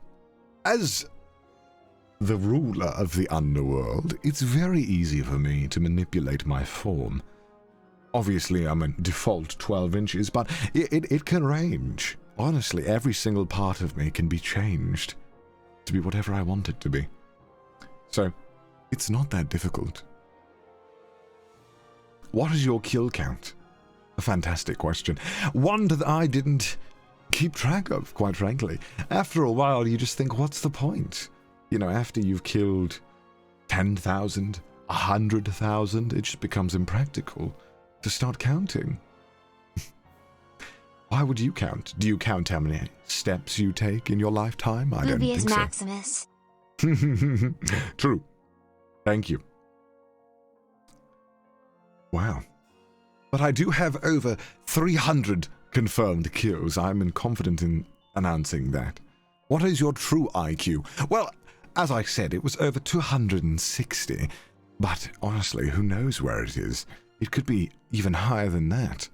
as the ruler of the underworld, it's very easy for me to manipulate my form. Obviously, I'm a default 12 inches, but it can range. Honestly, every single part of me can be changed to be whatever I want it to be. So, it's not that difficult. What is your kill count? A fantastic question. One that I didn't keep track of, quite frankly. After a while, you just think, what's the point? You know, after you've killed 10,000, 100,000, it just becomes impractical to start counting. Why would you count? Do you count how many steps you take in your lifetime? I don't Bubi think is so. Maximus. True. Thank you. Wow. But I do have over 300 confirmed kills. I'm confident in announcing that. What is your true IQ? Well, as I said, it was over 260. But honestly, who knows where it is? It could be even higher than that.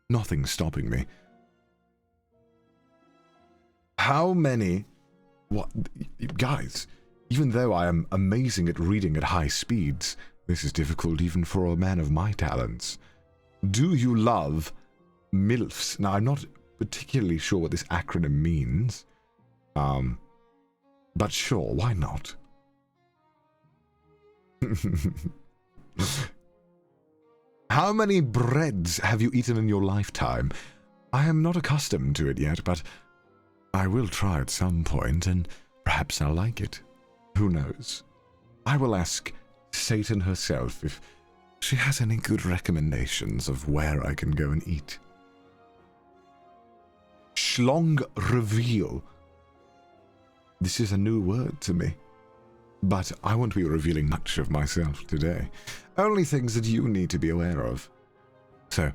Nothing's stopping me. How many... What... Guys, even though I am amazing at reading at high speeds, this is difficult even for a man of my talents. Do you love MILFs? Now, I'm not particularly sure what this acronym means. But sure, why not? How many breads have you eaten in your lifetime? I am not accustomed to it yet, but I will try at some point, and perhaps I'll like it. Who knows? I will ask Satan herself if she has any good recommendations of where I can go and eat. Schlong reveal. This is a new word to me, but I won't be revealing much of myself today. Only things that you need to be aware of. So,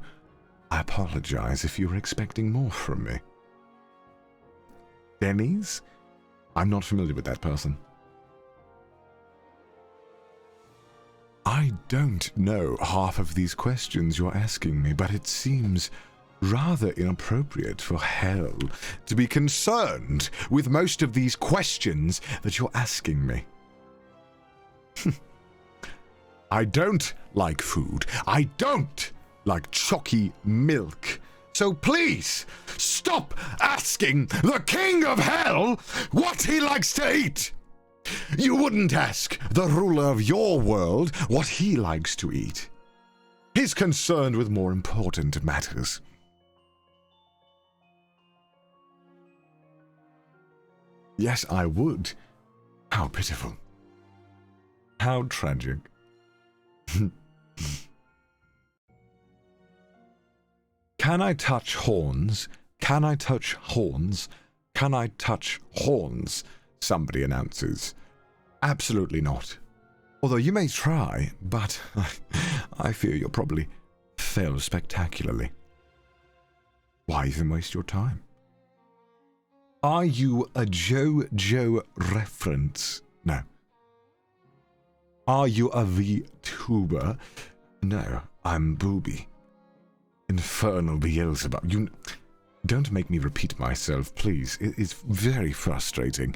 I apologize if you were expecting more from me. Denny's? I'm not familiar with that person. I don't know half of these questions you're asking me, but it seems rather inappropriate for Hell to be concerned with most of these questions that you're asking me. I don't like food. I don't like chalky milk. So please, stop asking the King of Hell what he likes to eat! You wouldn't ask the ruler of your world what he likes to eat. He's concerned with more important matters. Yes, I would. How pitiful. How tragic. Can I touch horns? Can I touch horns? Can I touch horns? Somebody announces. Absolutely not. Although you may try, but I fear you'll probably fail spectacularly. Why even waste your time? Are you a JoJo reference? No. Are you a VTuber? No, I'm Bubi. Infernal Beelzebub. You don't make me repeat myself, please. It's very frustrating.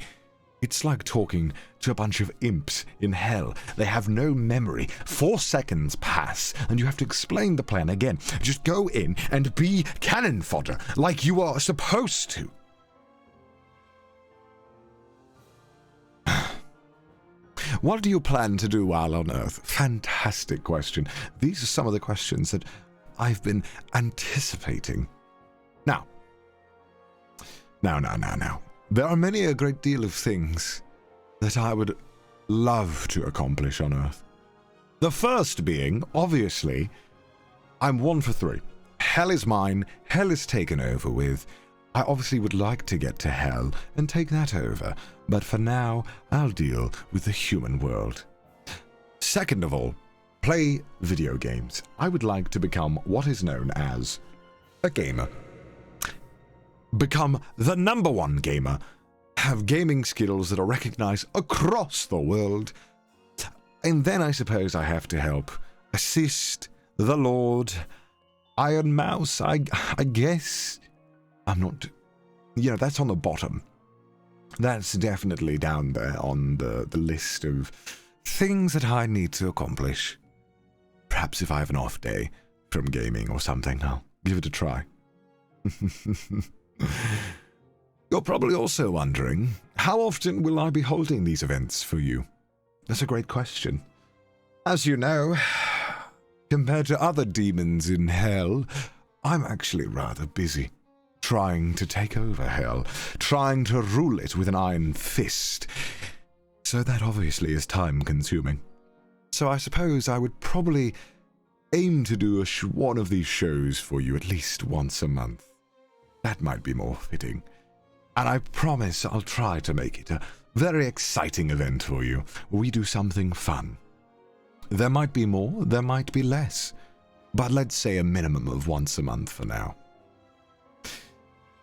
It's like talking to a bunch of imps in hell. They have no memory. 4 seconds pass, and you have to explain the plan again. Just go in and be cannon fodder, like you are supposed to. What do you plan to do while on Earth? Fantastic question. These are some of the questions that I've been anticipating. Now. There are many a great deal of things that I would love to accomplish on Earth. The first being, obviously, I'm 1 for 3. Hell is mine. Hell is taken over with. I obviously would like to get to Hell and take that over, but for now, I'll deal with the human world. Second of all, play video games. I would like to become what is known as a gamer. Become the #1 gamer. Have gaming skills that are recognized across the world. And then I suppose I have to help assist the Lord. Iron Mouse, I guess. I'm not... that's on the bottom. That's definitely down there on the list of things that I need to accomplish. Perhaps if I have an off day from gaming or something, I'll give it a try. You're probably also wondering, how often will I be holding these events for you? That's a great question. As you know, compared to other demons in hell, I'm actually rather busy. Trying to take over hell, trying to rule it with an iron fist. So that obviously is time-consuming. So I suppose I would probably aim to do one of these shows for you at least once a month. That might be more fitting. And I promise I'll try to make it a very exciting event for you, where we do something fun. There might be more, there might be less, but let's say a minimum of once a month for now.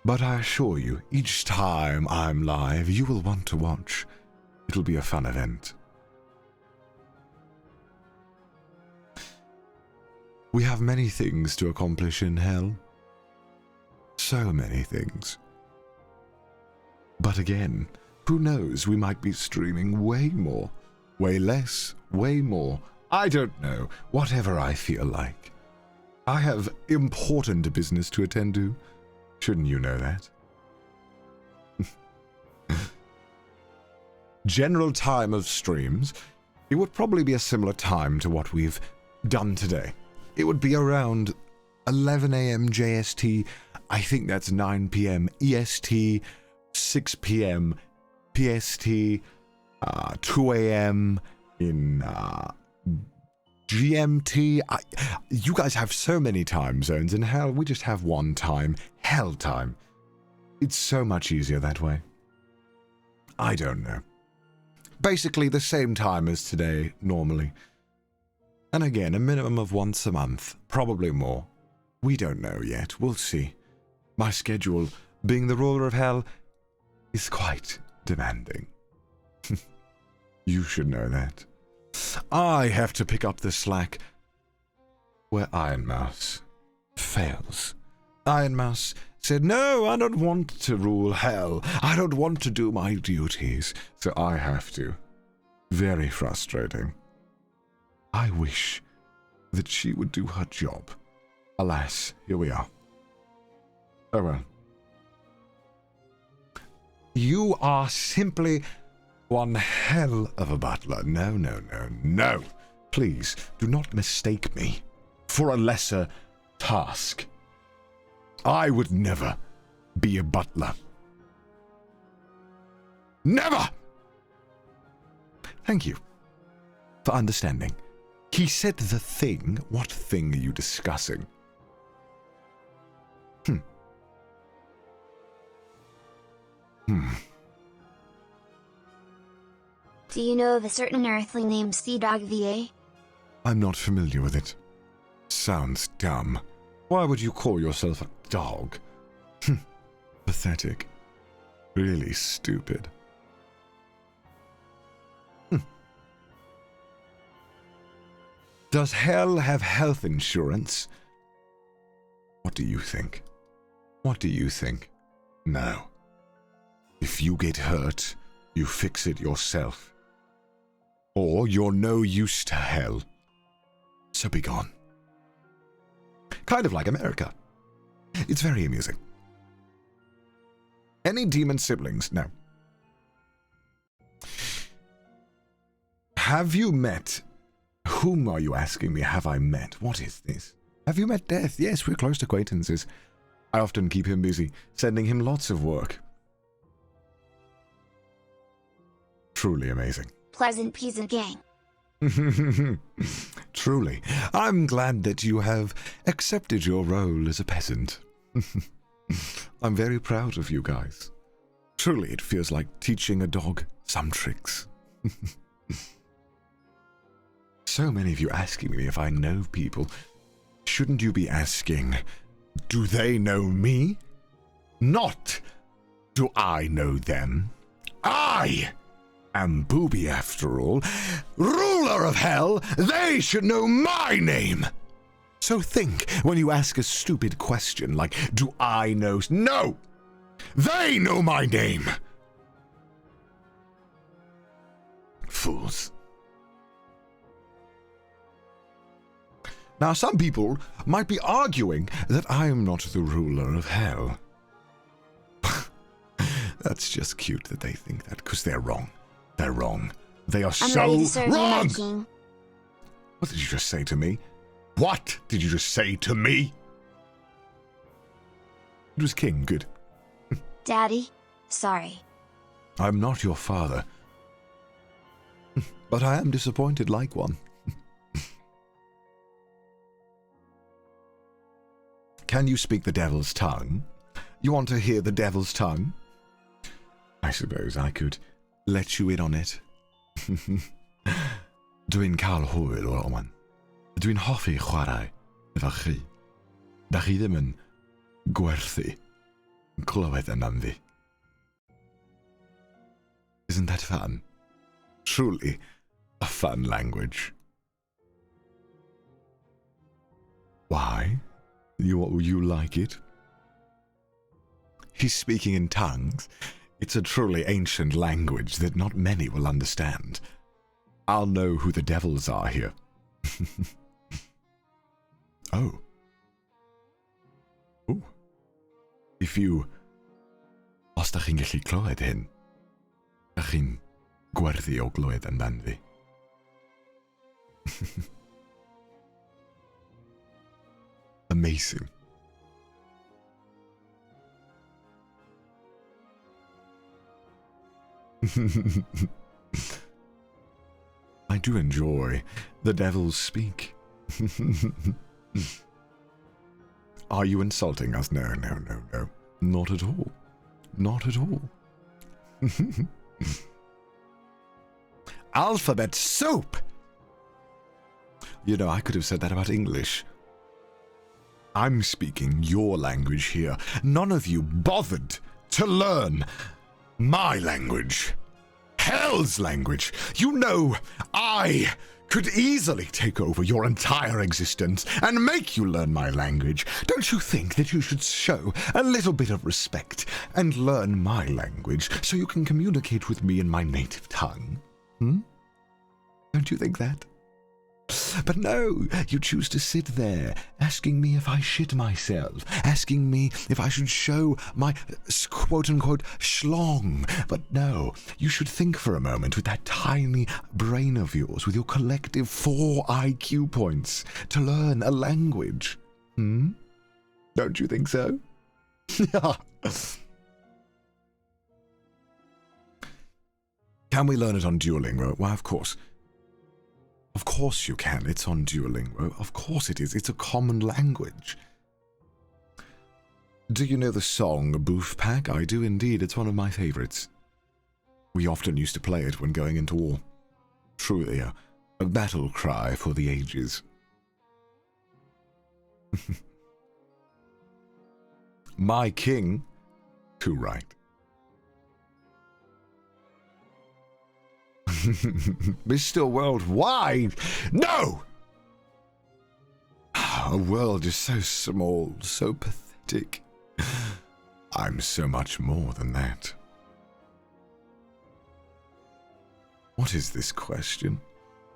But I assure you, each time I'm live, you will want to watch. It'll be a fun event. We have many things to accomplish in hell. So many things. But again, who knows, we might be streaming way more, way less, way more. I don't know, whatever I feel like. I have important business to attend to. Shouldn't you know that? General time of streams, it would probably be a similar time to what we've done today. It would be around 11 a.m. JST, I think that's 9 p.m. EST, 6 p.m. PST, 2 a.m. in GMT. You guys have so many time zones in hell. We just have one time. Hell time. It's so much easier that way. I don't know. Basically the same time as today, normally. And again, a minimum of once a month. Probably more. We don't know yet. We'll see. My schedule, being the ruler of hell, is quite demanding. You should know that. I have to pick up the slack where Iron Mouse fails. Iron Mouse said, no, I don't want to rule hell. I don't want to do my duties. So I have to. Very frustrating. I wish that she would do her job. Alas, here we are. Oh well. You are simply one hell of a butler. No, no, no, no. Please, do not mistake me for a lesser task. I would never be a butler. Never! Thank you for understanding. He said the thing. What thing are you discussing? Do you know of a certain earthling named Sea Dog VA? I'm not familiar with it. Sounds dumb. Why would you call yourself a dog? Pathetic. Really stupid. Does hell have health insurance? What do you think? What do you think? No. If you get hurt, you fix it yourself. Or you're no use to hell. So be gone. Kind of like America. It's very amusing. Any demon siblings? No. Have you met... Whom are you asking me have I met? What is this? Have you met Death? Yes, we're close acquaintances. I often keep him busy, sending him lots of work. Truly amazing. Pleasant Peasant Gang. Truly. I'm glad that you have accepted your role as a peasant. I'm very proud of you guys. Truly, it feels like teaching a dog some tricks. So many of you asking me if I know people. Shouldn't you be asking, do they know me? Not, do I know them? I am Bubi, after all. Ruler of hell, they should know my name. So think when you ask a stupid question like, do I know? No! They know my name! Fools. Now, some people might be arguing that I am not the ruler of hell. That's just cute that they think that, because they're wrong. They're wrong. They are I'm so ready to serve wrong! you, my king. What did you just say to me? What did you just say to me? It was king, good. Daddy, sorry. I'm not your father. But I am disappointed like one. Can you speak the devil's tongue? You want to hear the devil's tongue? I suppose I could let you in on it. Dwi'n cael hwyl o'r oman. Dwi'n hoffi chwarae efo chi. Da chi ddim yn gwerthu clywed yn fi. Isn't that fun? Truly a fun language. Why? You like it? He's speaking in tongues. It's a truly ancient language that not many will understand. I'll know who the devils are here. Oh. Ooh. If you... Os da chi'n gallu clywed hyn, da chi'n gwerthu o glywed amdan fi. Amazing. I I do enjoy The Devil's Speak. Are you insulting us? No. Not at all. Not at all. Alphabet soup! You know, I could have said that about English. I'm speaking your language here. None of you bothered to learn my language. Hell's language. You know, I could easily take over your entire existence and make you learn my language. Don't you think that you should show a little bit of respect and learn my language so you can communicate with me in my native tongue? Don't you think that? But no, you choose to sit there, asking me if I shit myself, asking me if I should show my quote-unquote schlong. But no, you should think for a moment with that tiny brain of yours, with your collective 4 IQ points, to learn a language. Don't you think so? Can we learn it on Duolingo? Why, of course. Of course you can. It's on Duolingo. Of course it is. It's a common language. Do you know the song Boof Pack? I do indeed. It's one of my favorites. We often used to play it when going into war. Truly a battle cry for the ages. My king. Too right. Mr. Worldwide? No! A world is so small, so pathetic. I'm so much more than that. What is this question?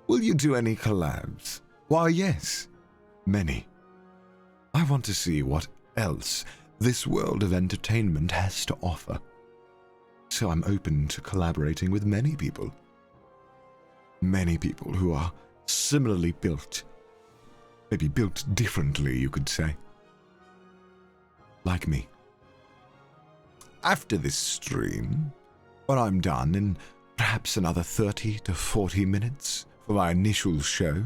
Will you do any collabs? Why, yes. Many. I want to see what else this world of entertainment has to offer. So I'm open to collaborating with many people. Many people who are similarly built. Maybe built differently, you could say. Like me. After this stream, when I'm done in perhaps another 30 to 40 minutes for my initial show,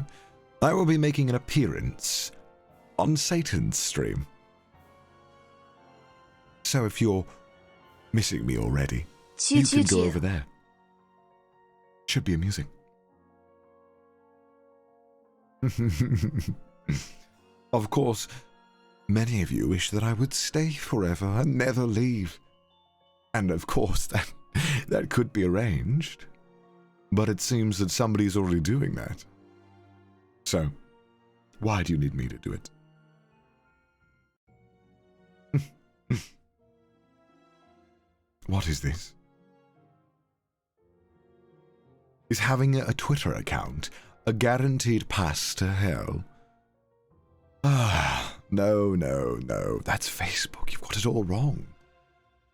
I will be making an appearance on Satan's stream. So if you're missing me already, you can go over there. Should be amusing. Of course, many of you wish that I would stay forever and never leave. And of course, that could be arranged. But it seems that somebody's already doing that. So, why do you need me to do it? What is this? Is having a Twitter account a guaranteed pass to hell? No. That's Facebook. You've got it all wrong.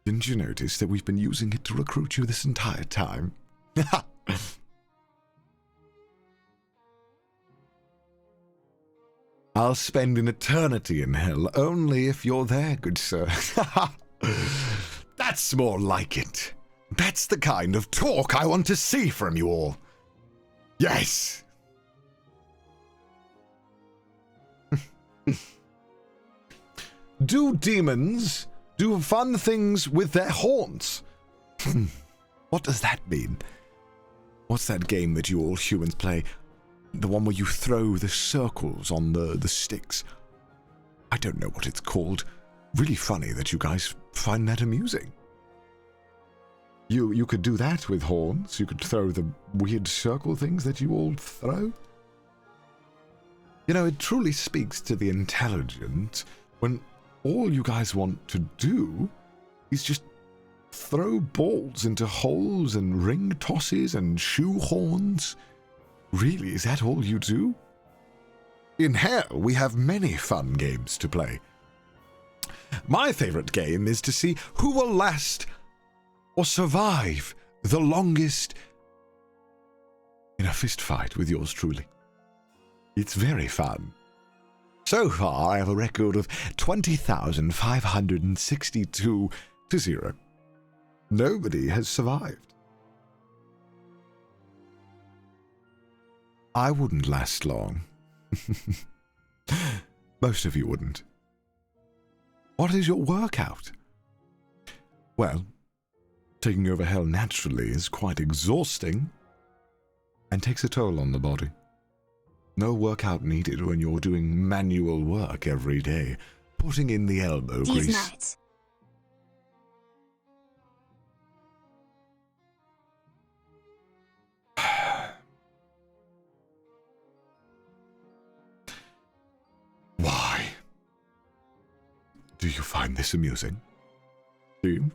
Didn't you notice that we've been using it to recruit you this entire time? I'll spend an eternity in hell only if you're there, good sir. That's more like it. That's the kind of talk I want to see from you all. Yes. Do demons do fun things with their horns? What does that mean? What's that game that you all humans play? The one where you throw the circles on the sticks. I don't know what it's called. Really funny that you guys find that amusing. You could do that with horns. You could throw the weird circle things that you all throw. You know, it truly speaks to the intelligent when all you guys want to do is just throw balls into holes and ring tosses and shoe horns. Really, is that all you do? In hell, we have many fun games to play. My favorite game is to see who will last or survive the longest in a fist fight with yours truly. It's very fun. So far, I have a record of 20,562 to 0. Nobody has survived. I wouldn't last long. Most of you wouldn't. What is your workout? Well, taking over hell naturally is quite exhausting and takes a toll on the body. No workout needed when you're doing manual work every day, putting in the elbow These grease. nuts. Why? Do you find this amusing? Do you?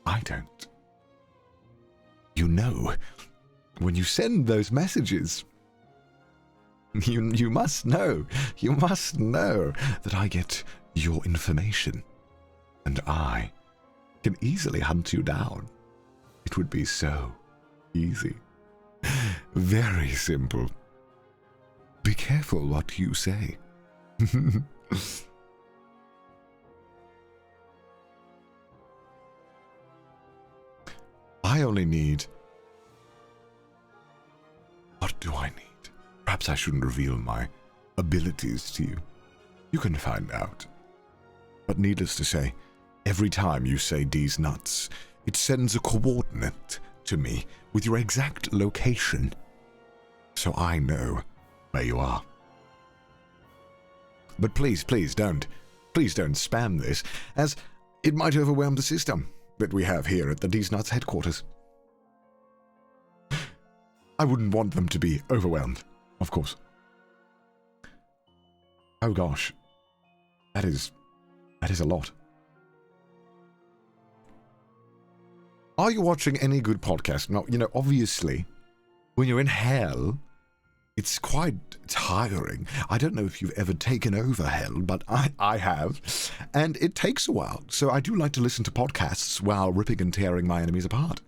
I don't. You know, when you send those messages, you must know that I get your information, and I can easily hunt you down. It would be so easy. Very simple. Be careful what you say. I only need... What do I need? Perhaps I shouldn't reveal my abilities to you. You can find out. But needless to say, every time you say "D's nuts," it sends a coordinate to me with your exact location, so I know where you are. But please don't spam this, as it might overwhelm the system that we have here at the D's Nuts headquarters. I wouldn't want them to be overwhelmed, of course. Oh gosh, that is a lot. Are you watching any good podcast? Now, obviously, when you're in hell, it's quite tiring. I don't know if you've ever taken over hell, but I have, and it takes a while. So I do like to listen to podcasts while ripping and tearing my enemies apart.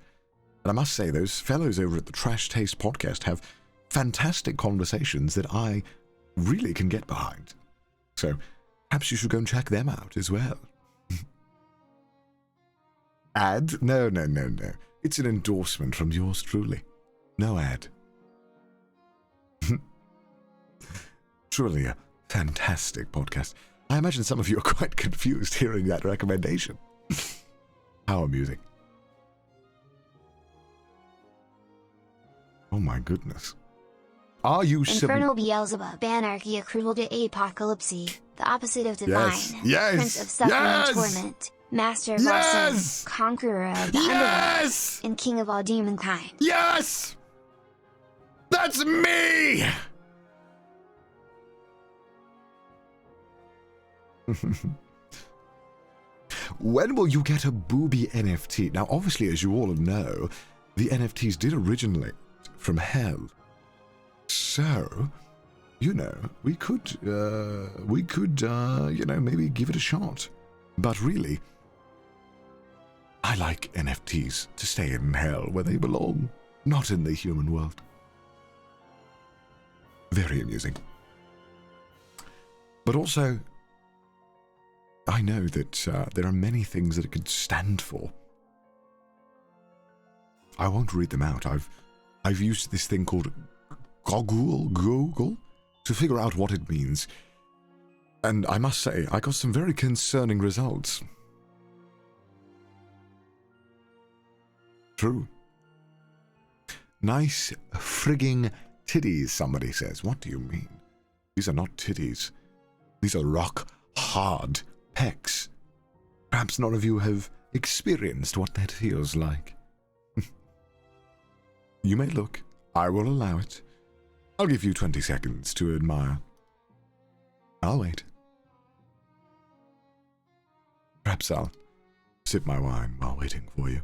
And I must say, those fellows over at the Trash Taste podcast have fantastic conversations that I really can get behind. So perhaps you should go and check them out as well. Ad? No. It's an endorsement from yours truly. No ad. Truly a fantastic podcast. I imagine some of you are quite confused hearing that recommendation. How amusing. Oh my goodness. Are you Infernal Beelzebub, Anarchia, CRUUL de Apocalypse, the opposite of divine, Yes. Prince of Suffering and Torment, Master of our sin, Conqueror of the Underworld, and King of all demonkind. Yes! That's me! When will you get a Bubi NFT? Now, obviously, as you all know, the NFTs did originate from hell. So, we could, maybe give it a shot. But really, I like NFTs to stay in hell where they belong, not in the human world. Very amusing. But also, I know that there are many things that it could stand for. I won't read them out. I've used this thing called Google to figure out what it means. And I must say, I got some very concerning results. True. Nice frigging titties, somebody says. What do you mean? These are not titties. These are rock-hard pecs. Perhaps none of you have experienced what that feels like. You may look. I will allow it. I'll give you 20 seconds to admire. I'll wait. Perhaps I'll sip my wine while waiting for you.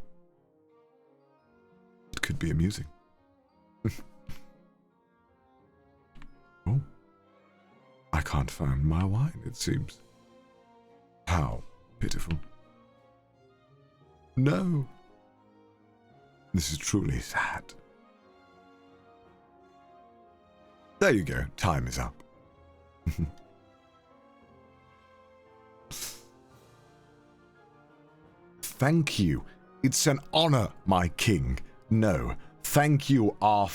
It could be amusing. Oh. I can't find my wine, it seems. How pitiful. No. This is truly sad. There you go. Time is up. Thank you. It's an honor, my king. No, thank you, our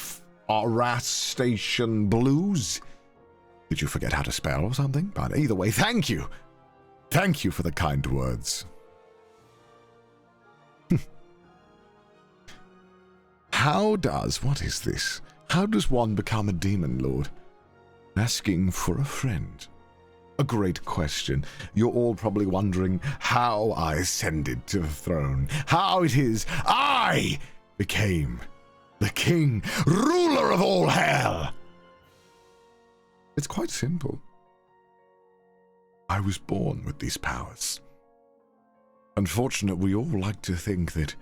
Ras Station Blues. Did you forget how to spell or something? But either way, thank you. Thank you for the kind words. What is this? How does one become a demon lord? Asking for a friend. A great question. You're all probably wondering how I ascended to the throne. How it is I became the king, ruler of all hell. It's quite simple. I was born with these powers. Unfortunately, we all like to think that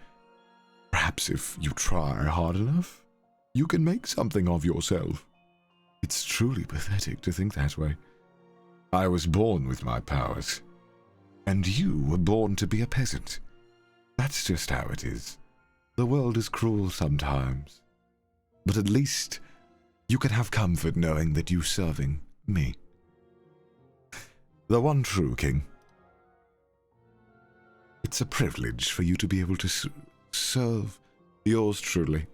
perhaps if you try hard enough, you can make something of yourself. It's truly pathetic to think that way. I was born with my powers, and you were born to be a peasant. That's just how it is. The world is cruel sometimes, but at least you can have comfort knowing that you're serving me. The one true king. It's a privilege for you to be able to serve yours truly.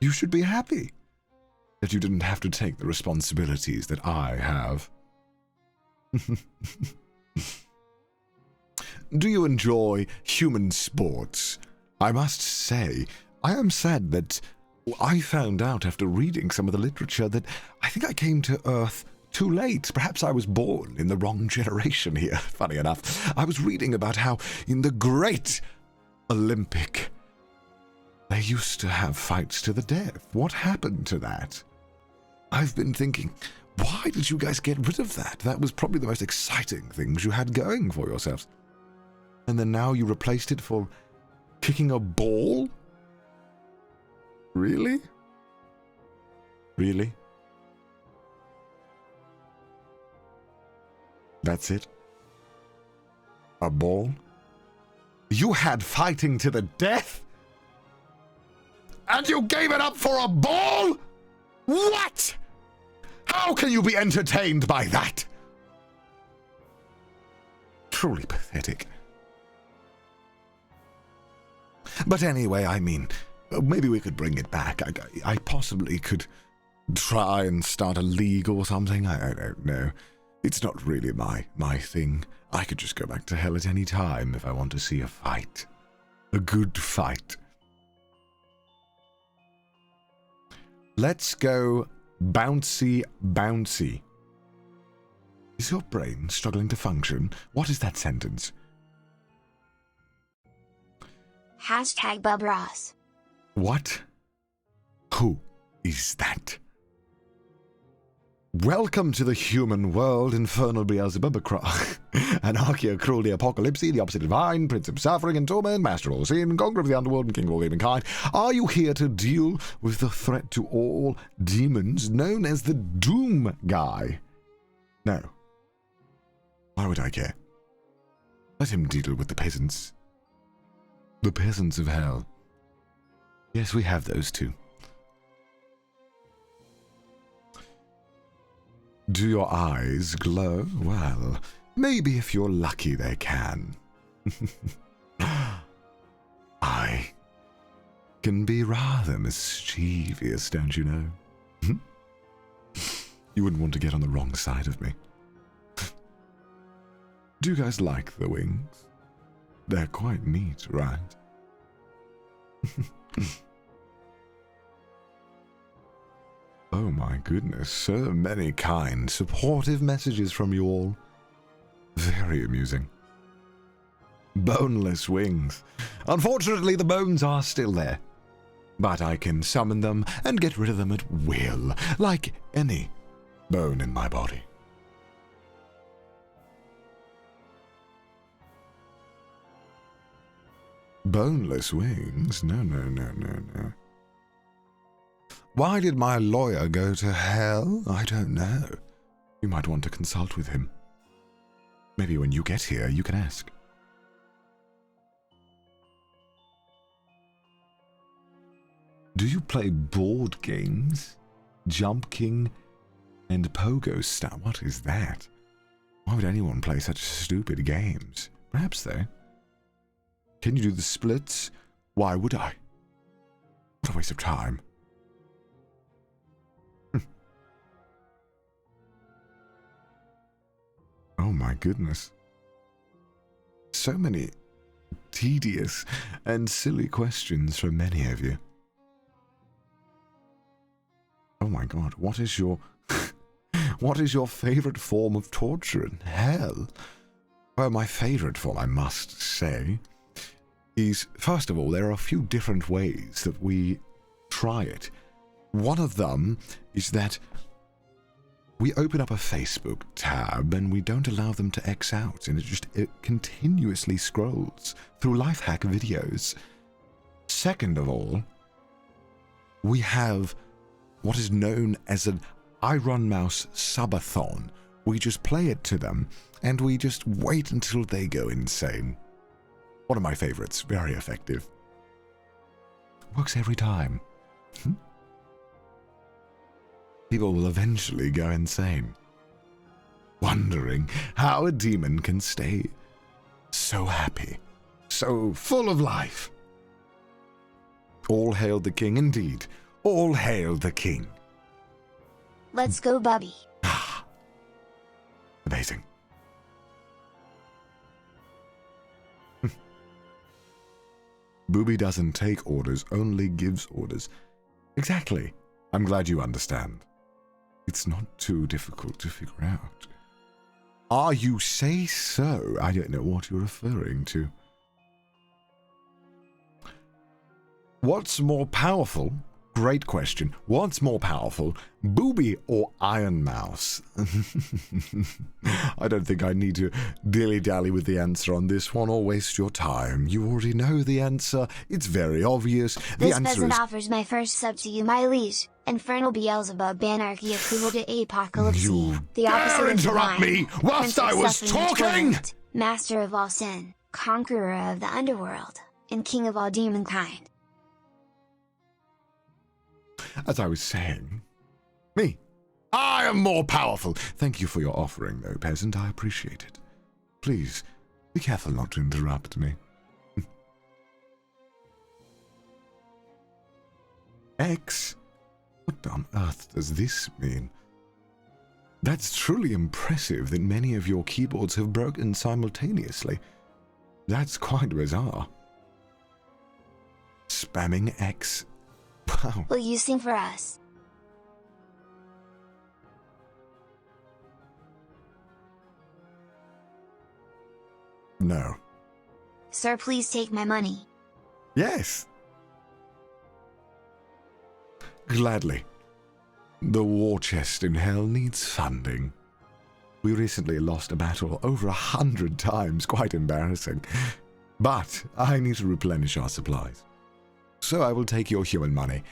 You should be happy that you didn't have to take the responsibilities that I have. Do you enjoy human sports? I must say, I am sad that I found out after reading some of the literature that I think I came to Earth too late. Perhaps I was born in the wrong generation here. Funny enough, I was reading about how in the great Olympic, they used to have fights to the death. What happened to that? I've been thinking, why did you guys get rid of that? That was probably the most exciting things you had going for yourselves. And then now you replaced it for kicking a ball? Really? Really? That's it? A ball? You had fighting to the death? And you gave it up for a ball? What? How can you be entertained by that? Truly pathetic. But anyway, I mean, maybe we could bring it back. I possibly could try and start a league or something. I don't know. It's not really my thing. I could just go back to hell at any time if I want to see a fight. A good fight. Let's go bouncy bouncy. Is your brain struggling to function? What is that sentence? #BubRoss. What? Who is that? Welcome to the human world, infernal Beelzebub, Anarchia, CRUUL, the Apocalypse, the opposite divine, Prince of Suffering and Torment, Master of all sin, Conqueror of the underworld, and King of all humankind. Are you here to deal with the threat to all demons known as the Doom Guy? No. Why would I care? Let him deal with the peasants. The peasants of hell. Yes, we have those too. Do your eyes glow? Well, maybe if you're lucky they can. I can be rather mischievous, don't you know? You wouldn't want to get on the wrong side of me. Do you guys like the wings? They're quite neat, right? Oh my goodness, so many kind, supportive messages from you all. Very amusing. Boneless wings. Unfortunately, the bones are still there. But I can summon them and get rid of them at will, like any bone in my body. Boneless wings? No. Why did my lawyer go to hell? I don't know. You might want to consult with him. Maybe when you get here, you can ask. Do you play board games? Jump King and Pogo Star? What is that? Why would anyone play such stupid games? Perhaps, though. Can you do the splits? Why would I? What a waste of time. my goodness. So many tedious and silly questions from many of you. Oh my god, what is your what is your favorite form of torture in hell? Well, my favorite form, I must say, is, first of all, there are a few different ways that we try it. One of them is that we open up a Facebook tab and we don't allow them to X out, and it continuously scrolls through life hack videos. Second of all, we have what is known as an Iron Mouse subathon. We just play it to them and we just wait until they go insane. One of my favorites, very effective. Works every time. People will eventually go insane, wondering how a demon can stay so happy, so full of life. All hail the king, indeed. All hail the king. Let's go, Bubi. Amazing. Bubi doesn't take orders, only gives orders. Exactly. I'm glad you understand. It's not too difficult to figure out. Ah, you say so? I don't know what you're referring to. What's more powerful? Great question. What's more powerful, Bubi or Iron Mouse? I don't think I need to dilly-dally with the answer on this one or waste your time. You already know the answer. It's very obvious. This peasant offers my first sub to you, my liege. Infernal Beelzebub, Anarchia, CRUUL de Apocalypse. The opposite of interrupt me whilst I was talking! Master of all sin, conqueror of the underworld, and king of all demonkind. As I was saying, me, I am more powerful. Thank you for your offering, though, peasant. I appreciate it. Please, be careful not to interrupt me. X? What on earth does this mean? That's truly impressive that many of your keyboards have broken simultaneously. That's quite bizarre. Spamming X. Wow. Will you sing for us? No. Sir, please take my money. Yes. Gladly. The war chest in hell needs funding. We recently lost a battle over 100 times, quite embarrassing. But I need to replenish our supplies. So I will take your human money,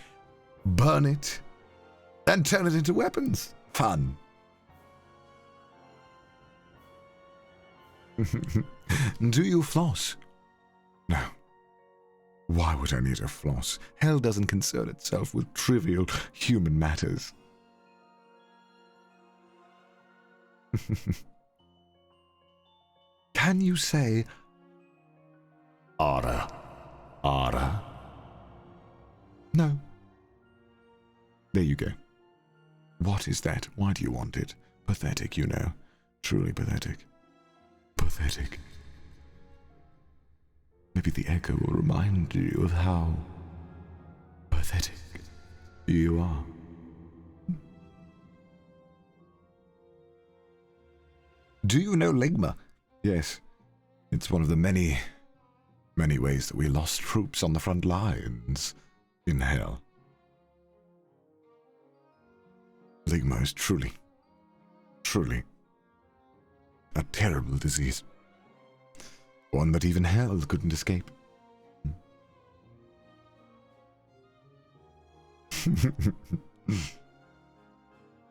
burn it, and turn it into weapons. Fun. Do you floss? No. Why would I need a floss? Hell doesn't concern itself with trivial human matters. Can you say, Ara, Ara? No. There you go. What is that? Why do you want it? Pathetic, you know. Truly pathetic. Pathetic. Maybe the echo will remind you of how pathetic you are. Do you know Ligma? Yes. It's one of the many ways that we lost troops on the front lines in hell. Ligma is truly a terrible disease. One that even hell couldn't escape.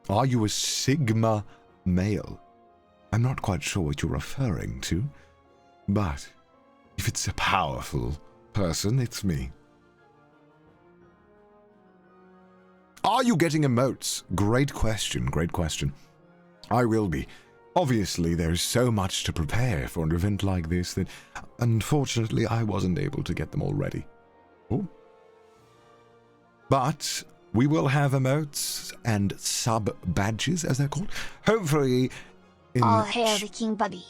Are you a Sigma male? I'm not quite sure what you're referring to, but if it's a powerful person, it's me. Are you getting emotes? Great question, great question. I will be. Obviously, there's so much to prepare for an event like this that, unfortunately, I wasn't able to get them all ready. Oh. But we will have emotes and sub-badges, as they're called. Hopefully, All hail the King Bubi.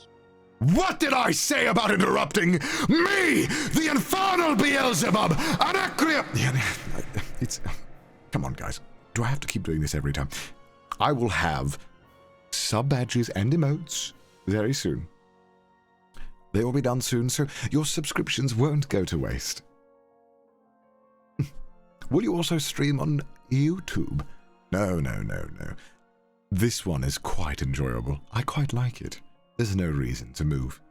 What did I say about interrupting? Me, the infernal Beelzebub, Anarchia... It's... Come on, guys. Do I have to keep doing this every time? I will have sub-badges and emotes very soon. They will be done soon, so your subscriptions won't go to waste. Will you also stream on YouTube? No. This one is quite enjoyable. I quite like it. There's no reason to move.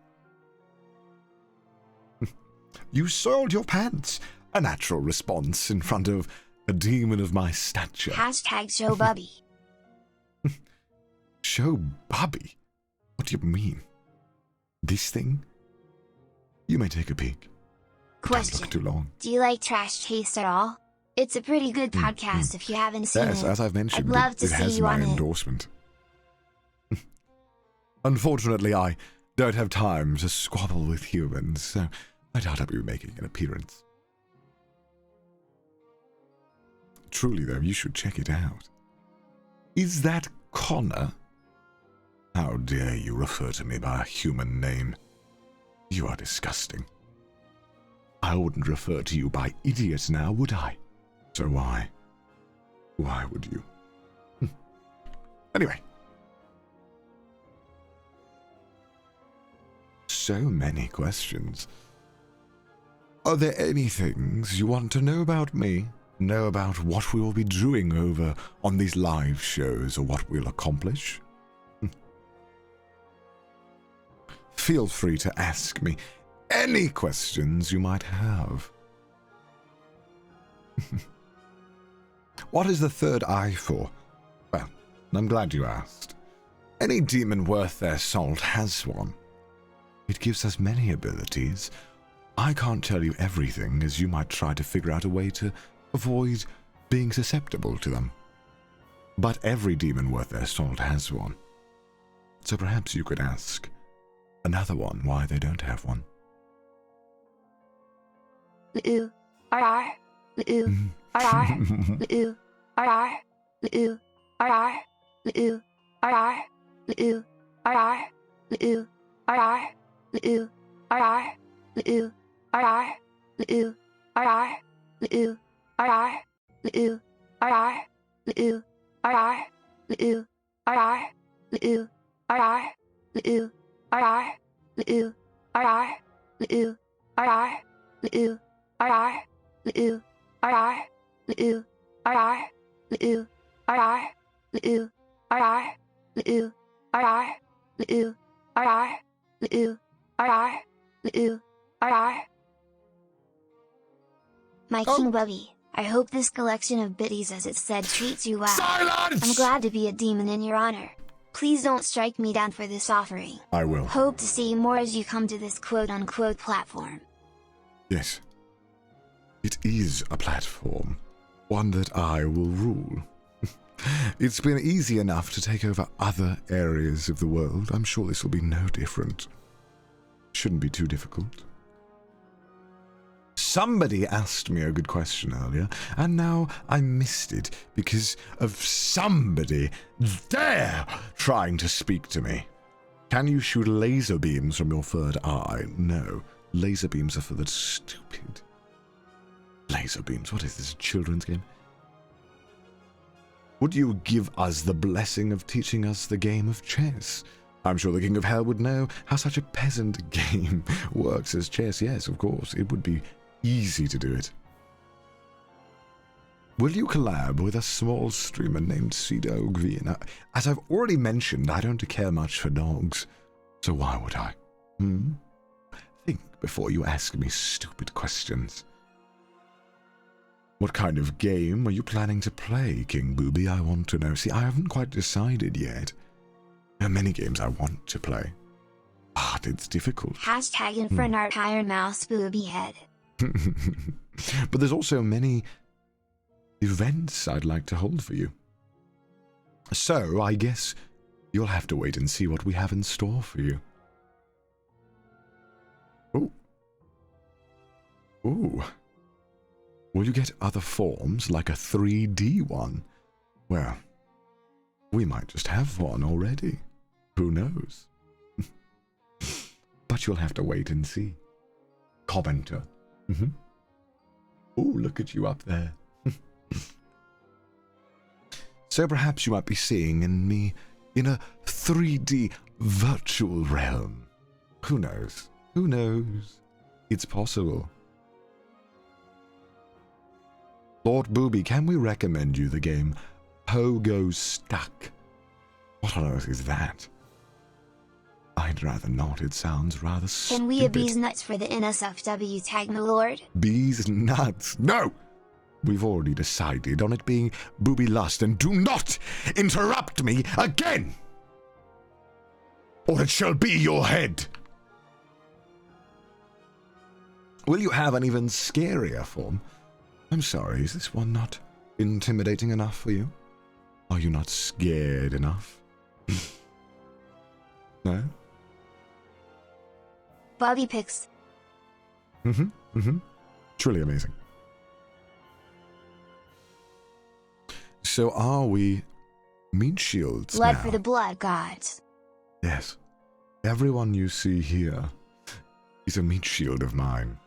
You soiled your pants. A natural response in front of a demon of my stature. Hashtag show Bubi. Show Bubi? What do you mean? This thing? You may take a peek. Question. Don't look too long. Do you like Trash Taste at all? It's a pretty good podcast if you haven't seen it. Yes, as I've mentioned, I'd love to it see has you my on it. endorsement. Unfortunately, I don't have time to squabble with humans, so I doubt I'll be making an appearance. Truly, though, you should check it out. Is that Connor? How dare you refer to me by a human name? You are disgusting. I wouldn't refer to you by idiot now, would I? So why? Why would you? Anyway. So many questions. Are there any things you want to know about me? Know about what we will be doing over on these live shows or what we'll accomplish? Feel free to ask me any questions you might have. What is the third eye for? Well, I'm glad you asked. Any demon worth their salt has one. It gives us many abilities. I can't tell you everything, as you might try to figure out a way to avoid being susceptible to them. But every demon worth their salt has one. So perhaps you could ask another one why they don't have one. My King Bubi, I hope this collection of biddies as it said treats you well. Silence! I'm glad to be a demon in your honor. Please don't strike me down for this offering. I will. Hope to see more as you come to this quote-unquote platform. Yes. It is a platform. One that I will rule. It's been easy enough to take over other areas of the world. I'm sure this will be no different. Shouldn't be too difficult. Somebody asked me a good question earlier, and now I missed it because of somebody there trying to speak to me. Can you shoot laser beams from your third eye? No. Laser beams are for the stupid. Laser beams? What is this, a children's game? Would you give us the blessing of teaching us the game of chess? I'm sure the King of Hell would know how such a peasant game works as chess. Yes, of course. It would be easy to do it. Will you collab with a small streamer named Cdogv? Now, as I've already mentioned, I don't care much for dogs. So why would I? Think before you ask me stupid questions. What kind of game are you planning to play, King Bubi? I want to know. See, I haven't quite decided yet. There are many games I want to play, but it's difficult. Hashtag Infernart Iron Mouse Bubi Head. But there's also many events I'd like to hold for you. So I guess you'll have to wait and see what we have in store for you. Ooh. Will you get other forms, like a 3D one? Well, we might just have one already. Who knows? But you'll have to wait and see. Commenter. Oh, look at you up there. So perhaps you might be seeing me in a 3D virtual realm. Who knows? Who knows? It's possible. Lord Bubi, can we recommend you the game Pogo Stuck? What on earth is that? I'd rather not. It sounds rather stupid. Can we abuse nuts for the NSFW tag, my lord? Bees nuts? No! We've already decided on it being Booby Lust, and do not interrupt me again! Or it shall be your head! Will you have an even scarier form? I'm sorry, is this one not intimidating enough for you? Are you not scared enough? No? Bobby picks. Truly amazing. So are we meat shields Blood now? for the blood gods. Yes. Everyone you see here is a meat shield of mine.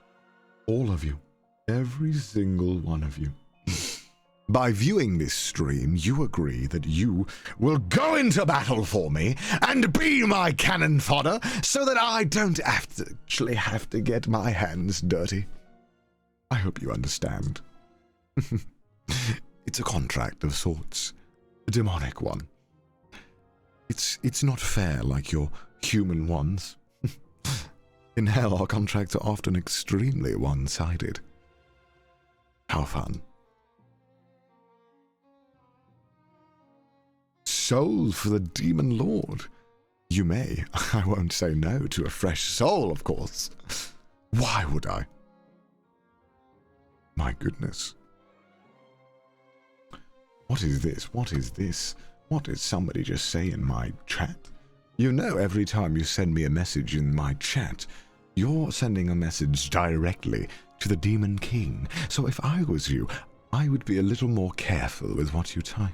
All of you. Every single one of you. By viewing this stream, you agree that you will go into battle for me and be my cannon fodder so that I don't actually have to get my hands dirty. I hope you understand. It's a contract of sorts. A demonic one. It's not fair like your human ones. In hell, our contracts are often extremely one-sided. How fun. Soul for the Demon Lord. You may. I won't say no to a fresh soul, of course. Why would I? My goodness. What is this? What is this? What did somebody just say in my chat? You know, every time you send me a message in my chat, you're sending a message directly to the Demon King. So if I was you, I would be a little more careful with what you type.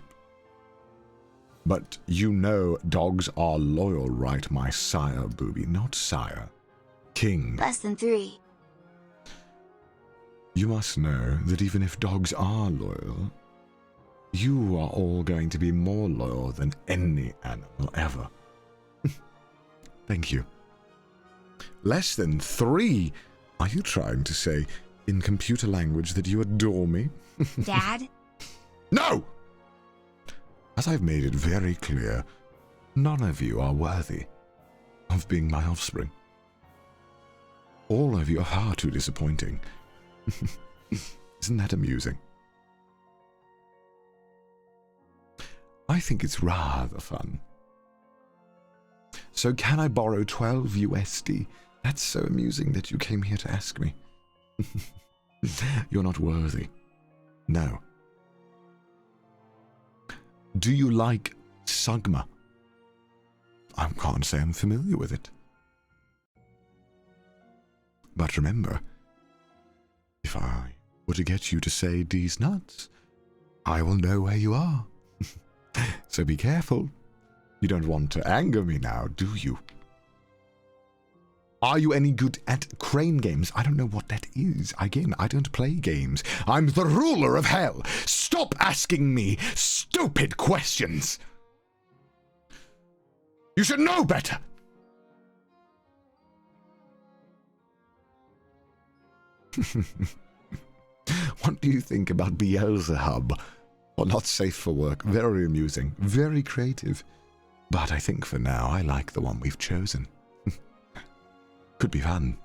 But you know dogs are loyal, right, my sire, Booby? Not sire. King. Less than 3. You must know that even if dogs are loyal, you are all going to be more loyal than any animal ever. Thank you. Less than 3? Are you trying to say in computer language that you adore me? Dad? No! As I've made it very clear, none of you are worthy of being my offspring. All of you are far too disappointing. Isn't that amusing? I think it's rather fun. So can I borrow 12 USD? That's so amusing that you came here to ask me. You're not worthy. No. Do you like Sugma? I can't say I'm familiar with it. But remember, if I were to get you to say these nuts, I will know where you are. So be careful. You don't want to anger me now, do you? Are you any good at crane games? I don't know what that is. Again, I don't play games. I'm the ruler of hell. Stop asking me stupid questions. You should know better. What do you think about Beelzebub? Well, not safe for work. Very amusing. Very creative. But I think for now, I like the one we've chosen. Could be fun.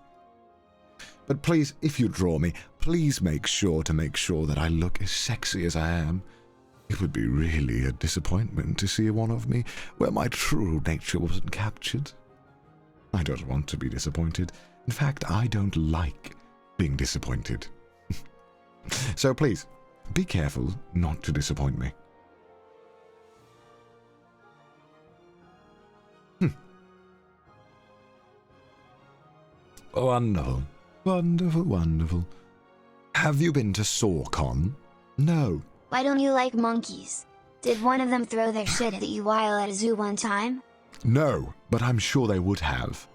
But please, if you draw me, please make sure that I look as sexy as I am. It would be really a disappointment to see one of me where my true nature wasn't captured. I don't want to be disappointed. In fact, I don't like being disappointed. So please, be careful not to disappoint me. Wonderful. Wonderful, wonderful. Have you been to SawCon? No. Why don't you like monkeys? Did one of them throw their shit at you while at a zoo one time? No, but I'm sure they would have.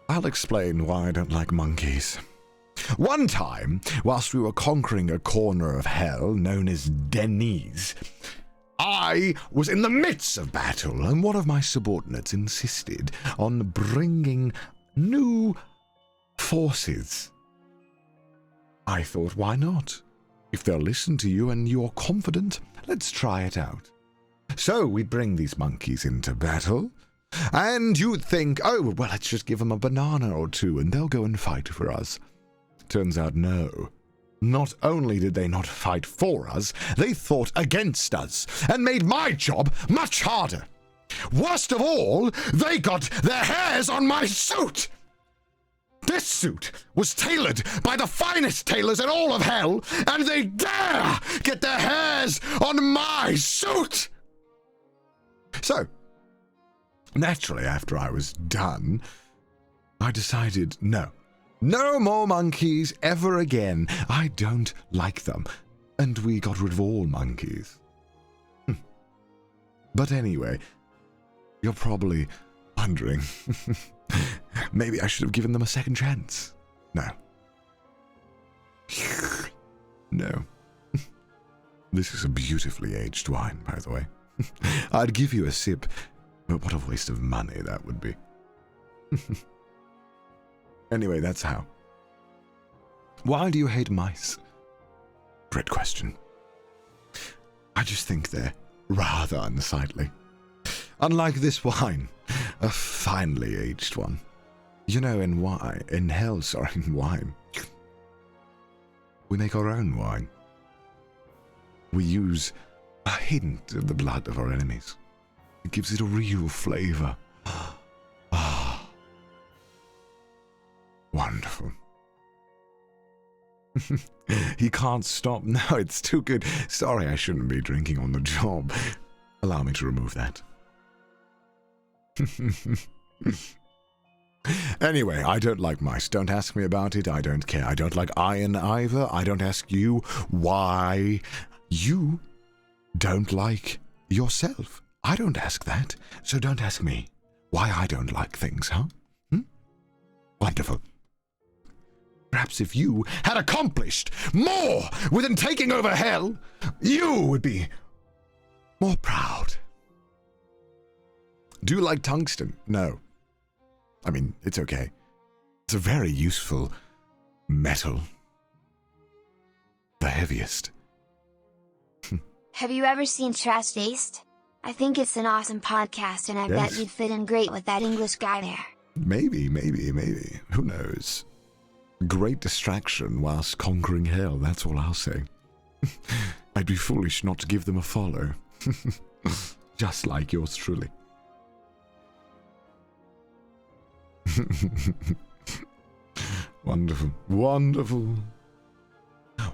I'll explain why I don't like monkeys. One time, whilst we were conquering a corner of hell known as Denise, I was in the midst of battle, and one of my subordinates insisted on bringing new forces. I thought, why not? If they'll listen to you and you're confident, let's try it out. So we bring these monkeys into battle, and you'd think, oh, well, let's just give them a banana or two and they'll go and fight for us. Turns out, no. Not only did they not fight for us, they fought against us and made my job much harder. Worst of all, they got their hairs on my suit. This suit was tailored by the finest tailors in all of hell, and they dare get their hairs on my suit! So, naturally, after I was done, I decided, no more monkeys ever again. I don't like them. And we got rid of all monkeys. But anyway, you're probably wondering, maybe I should have given them a second chance. No. No. This is a beautifully aged wine, by the way. I'd give you a sip, but what a waste of money that would be. Anyway, that's how. Why do you hate mice? Great question. I just think they're rather unsightly. Unlike this wine, a finely aged one. You know, in wine, we make our own wine. We use a hint of the blood of our enemies. It gives it a real flavor. Ah, wonderful. He can't stop. No, it's too good. Sorry, I shouldn't be drinking on the job. Allow me to remove that. Anyway, I don't like mice. Don't ask me about it. I don't care. I don't like iron either. I don't ask you why you don't like yourself. I don't ask that. So don't ask me why I don't like things, huh? Wonderful. Perhaps if you had accomplished more within taking over hell, you would be more proud. Do you like tungsten? No. I mean, it's okay. It's a very useful metal. The heaviest. Have you ever seen Trash Taste? I think it's an awesome podcast, and I bet you'd fit in great with that English guy there. Maybe. Who knows? Great distraction whilst conquering hell, that's all I'll say. I'd be foolish not to give them a follow. Just like yours truly. Wonderful.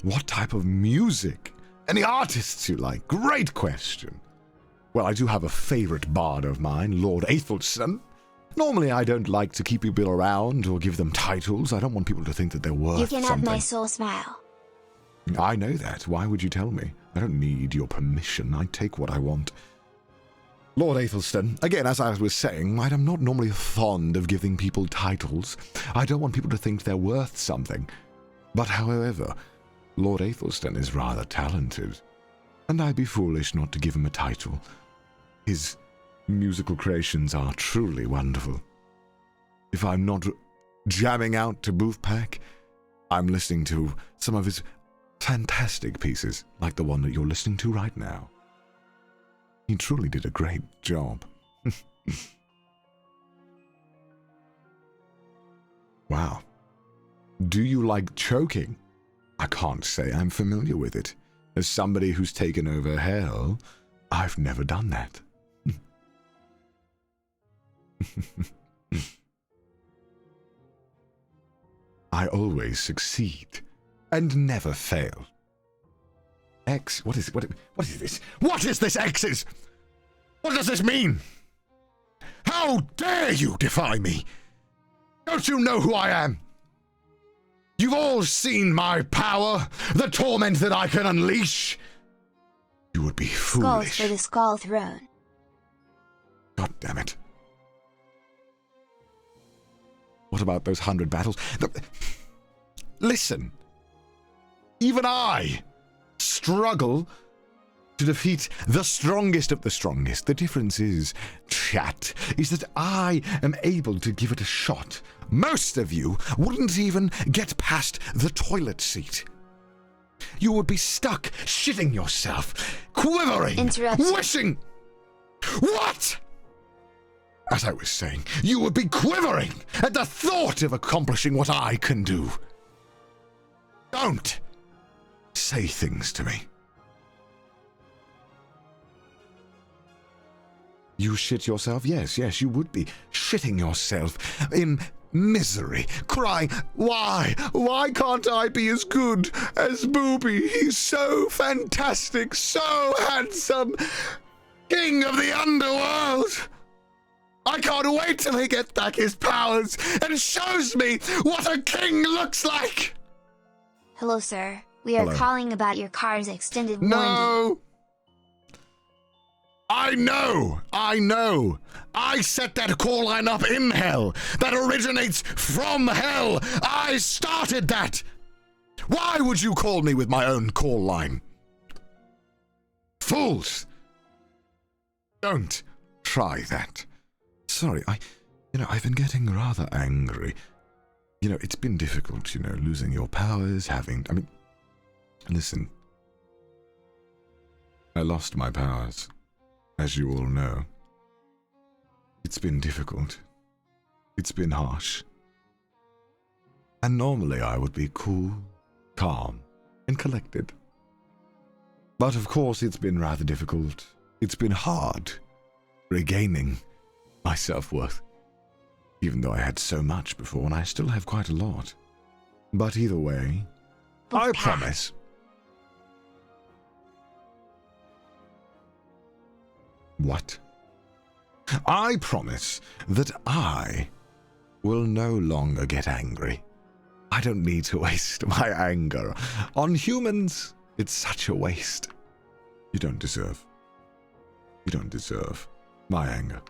What type of music? Any artists you like? Great question. Well, I do have a favorite bard of mine, Lord Athelstan. Normally, I don't like to keep people around or give them titles. I don't want people to think that they're worth something. You can have my soul smile. I know that. Why would you tell me? I don't need your permission. I take what I want. Lord Athelstan, again, as I was saying, I'm not normally fond of giving people titles. I don't want people to think they're worth something. But however, Lord Athelstan is rather talented, and I'd be foolish not to give him a title. His musical creations are truly wonderful. If I'm not jamming out to Boofpack, I'm listening to some of his fantastic pieces, like the one that you're listening to right now. He truly did a great job. Wow. Do you like choking? I can't say I'm familiar with it. As somebody who's taken over hell, I've never done that. I always succeed and never fail. X? What is it? What is this? What is this, X's? What does this mean? How dare you defy me? Don't you know who I am? You've all seen my power, the torment that I can unleash. You would be foolish. Skulls for the Skull Throne. God damn it. What about those 100 battles? Listen. Even I struggle to defeat the strongest of the strongest. The difference is, chat, is that I am able to give it a shot. Most of you wouldn't even get past the toilet seat. You would be stuck shitting yourself, quivering, wishing. What? As I was saying, you would be quivering at the thought of accomplishing what I can do. Don't say things to me. You shit yourself? Yes, you would be shitting yourself in misery, crying, why can't I be as good as Bubi? He's so fantastic, so handsome, king of the underworld. I can't wait till he gets back his powers and shows me what a king looks like. Hello, sir. We are calling about your car's extended warranty. No! I know! I set that call line up in hell. That originates from hell. I started that. Why would you call me with my own call line? Fools! Don't try that. Sorry, I've been getting rather angry. It's been difficult, losing your powers, listen. I lost my powers. As you all know, it's been difficult. It's been harsh. And normally I would be cool, calm, and collected. But of course it's been rather difficult. It's been hard regaining my self-worth. Even though I had so much before, and I still have quite a lot. But either way, I promise. What? I promise that I will no longer get angry. I don't need to waste my anger on humans. It's such a waste. You don't deserve my anger.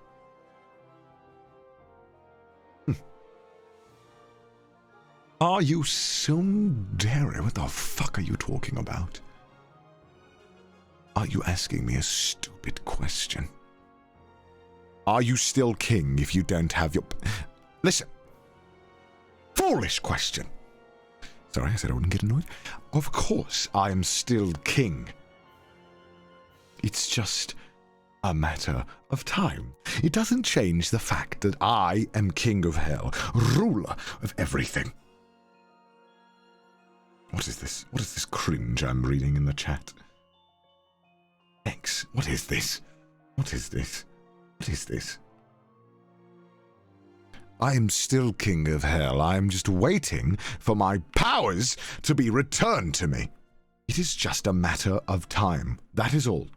Are you tsundere? What the fuck are you talking about? Are you asking me a stupid question? Are you still king if you don't have your... Listen. Foolish question. Sorry, I said I wouldn't get annoyed. Of course I am still king. It's just a matter of time. It doesn't change the fact that I am king of hell, ruler of everything. What is this? What is this cringe I'm reading in the chat? X, what is this? What is this? What is this? I am still king of hell. I am just waiting for my powers to be returned to me. It is just a matter of time. That is all.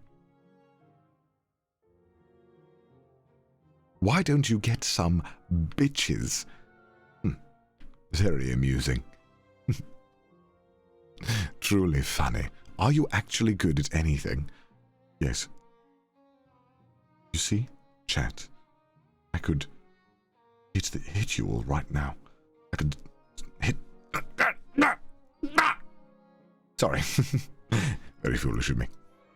Why don't you get some bitches? Very amusing. Truly funny. Are you actually good at anything? Yes. You see, chat, I could hit you all right now. I could hit... Sorry. Very foolish of me.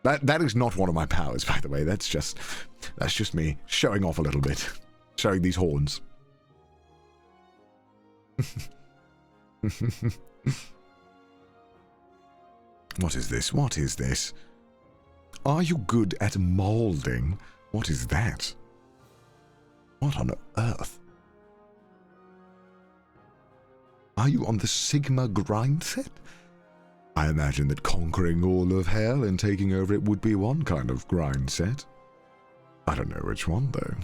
That is not one of my powers, by the way. That's just me showing off a little bit. Showing these horns. What is this? What is this? Are you good at molding? What is that? What on earth? Are you on the Sigma grind set? I imagine that conquering all of hell and taking over it would be one kind of grind set. I don't know which one, though.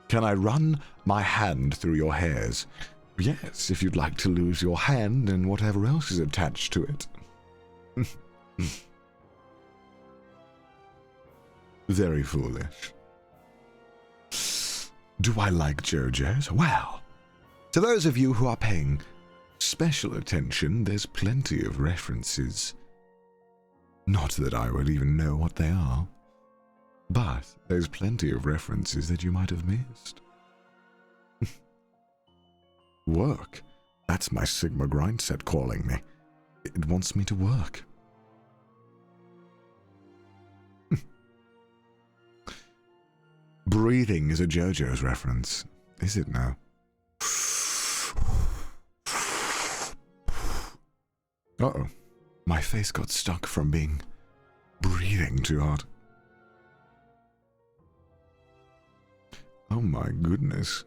Can I run my hand through your hairs? Yes, if you'd like to lose your hand and whatever else is attached to it. Very foolish. Do I like JoJo's? Well, to those of you who are paying special attention, there's plenty of references. Not that I would even know what they are. But there's plenty of references that you might have missed. Work. That's my Sigma grind set calling me. It wants me to work. Breathing is a JoJo's reference. Is it now? Uh-oh. My face got stuck from breathing too hard. Oh my goodness.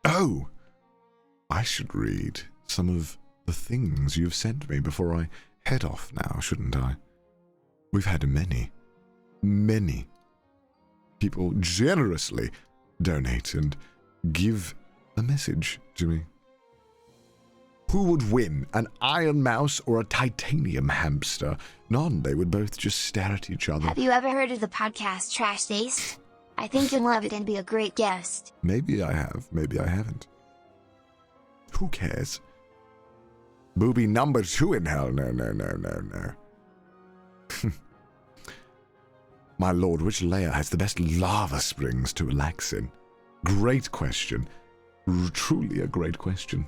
Oh! I should read some of the things you've sent me before I head off now, shouldn't I? We've had many people generously donate and give a message to me. Who would win, an iron mouse or a titanium hamster? None, they would both just stare at each other. Have you ever heard of the podcast Trash Taste? I think you'll love it and be a great guest. Maybe I have, maybe I haven't. Who cares? Bubi number 2 in hell, no. My lord, which layer has the best lava springs to relax in? Great question. Truly a great question.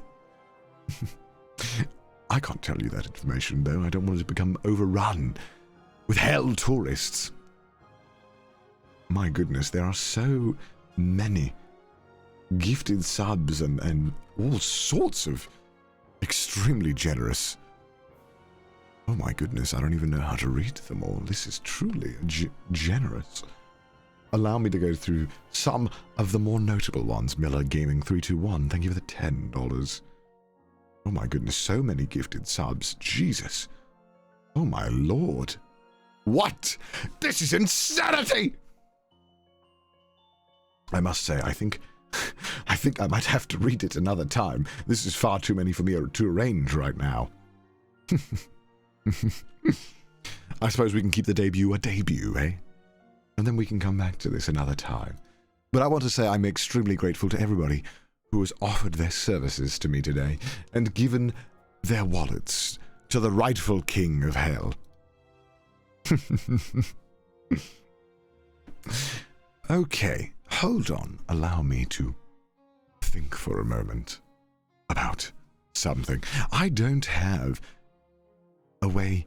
I can't tell you that information, though. I don't want it to become overrun with hell tourists. My goodness, there are so many gifted subs and all sorts of extremely generous. Oh my goodness, I don't even know how to read them all. This is truly generous. Allow me to go through some of the more notable ones. Miller Gaming 321, thank you for the $10. Oh my goodness, so many gifted subs. Jesus. Oh my lord. What? This is insanity! I must say, I think I might have to read it another time. This is far too many for me to arrange right now. I suppose we can keep the debut a debut, eh? And then we can come back to this another time. But I want to say I'm extremely grateful to everybody who has offered their services to me today and given their wallets to the rightful king of hell. Okay, hold on. Allow me to think for a moment about something. I don't have a way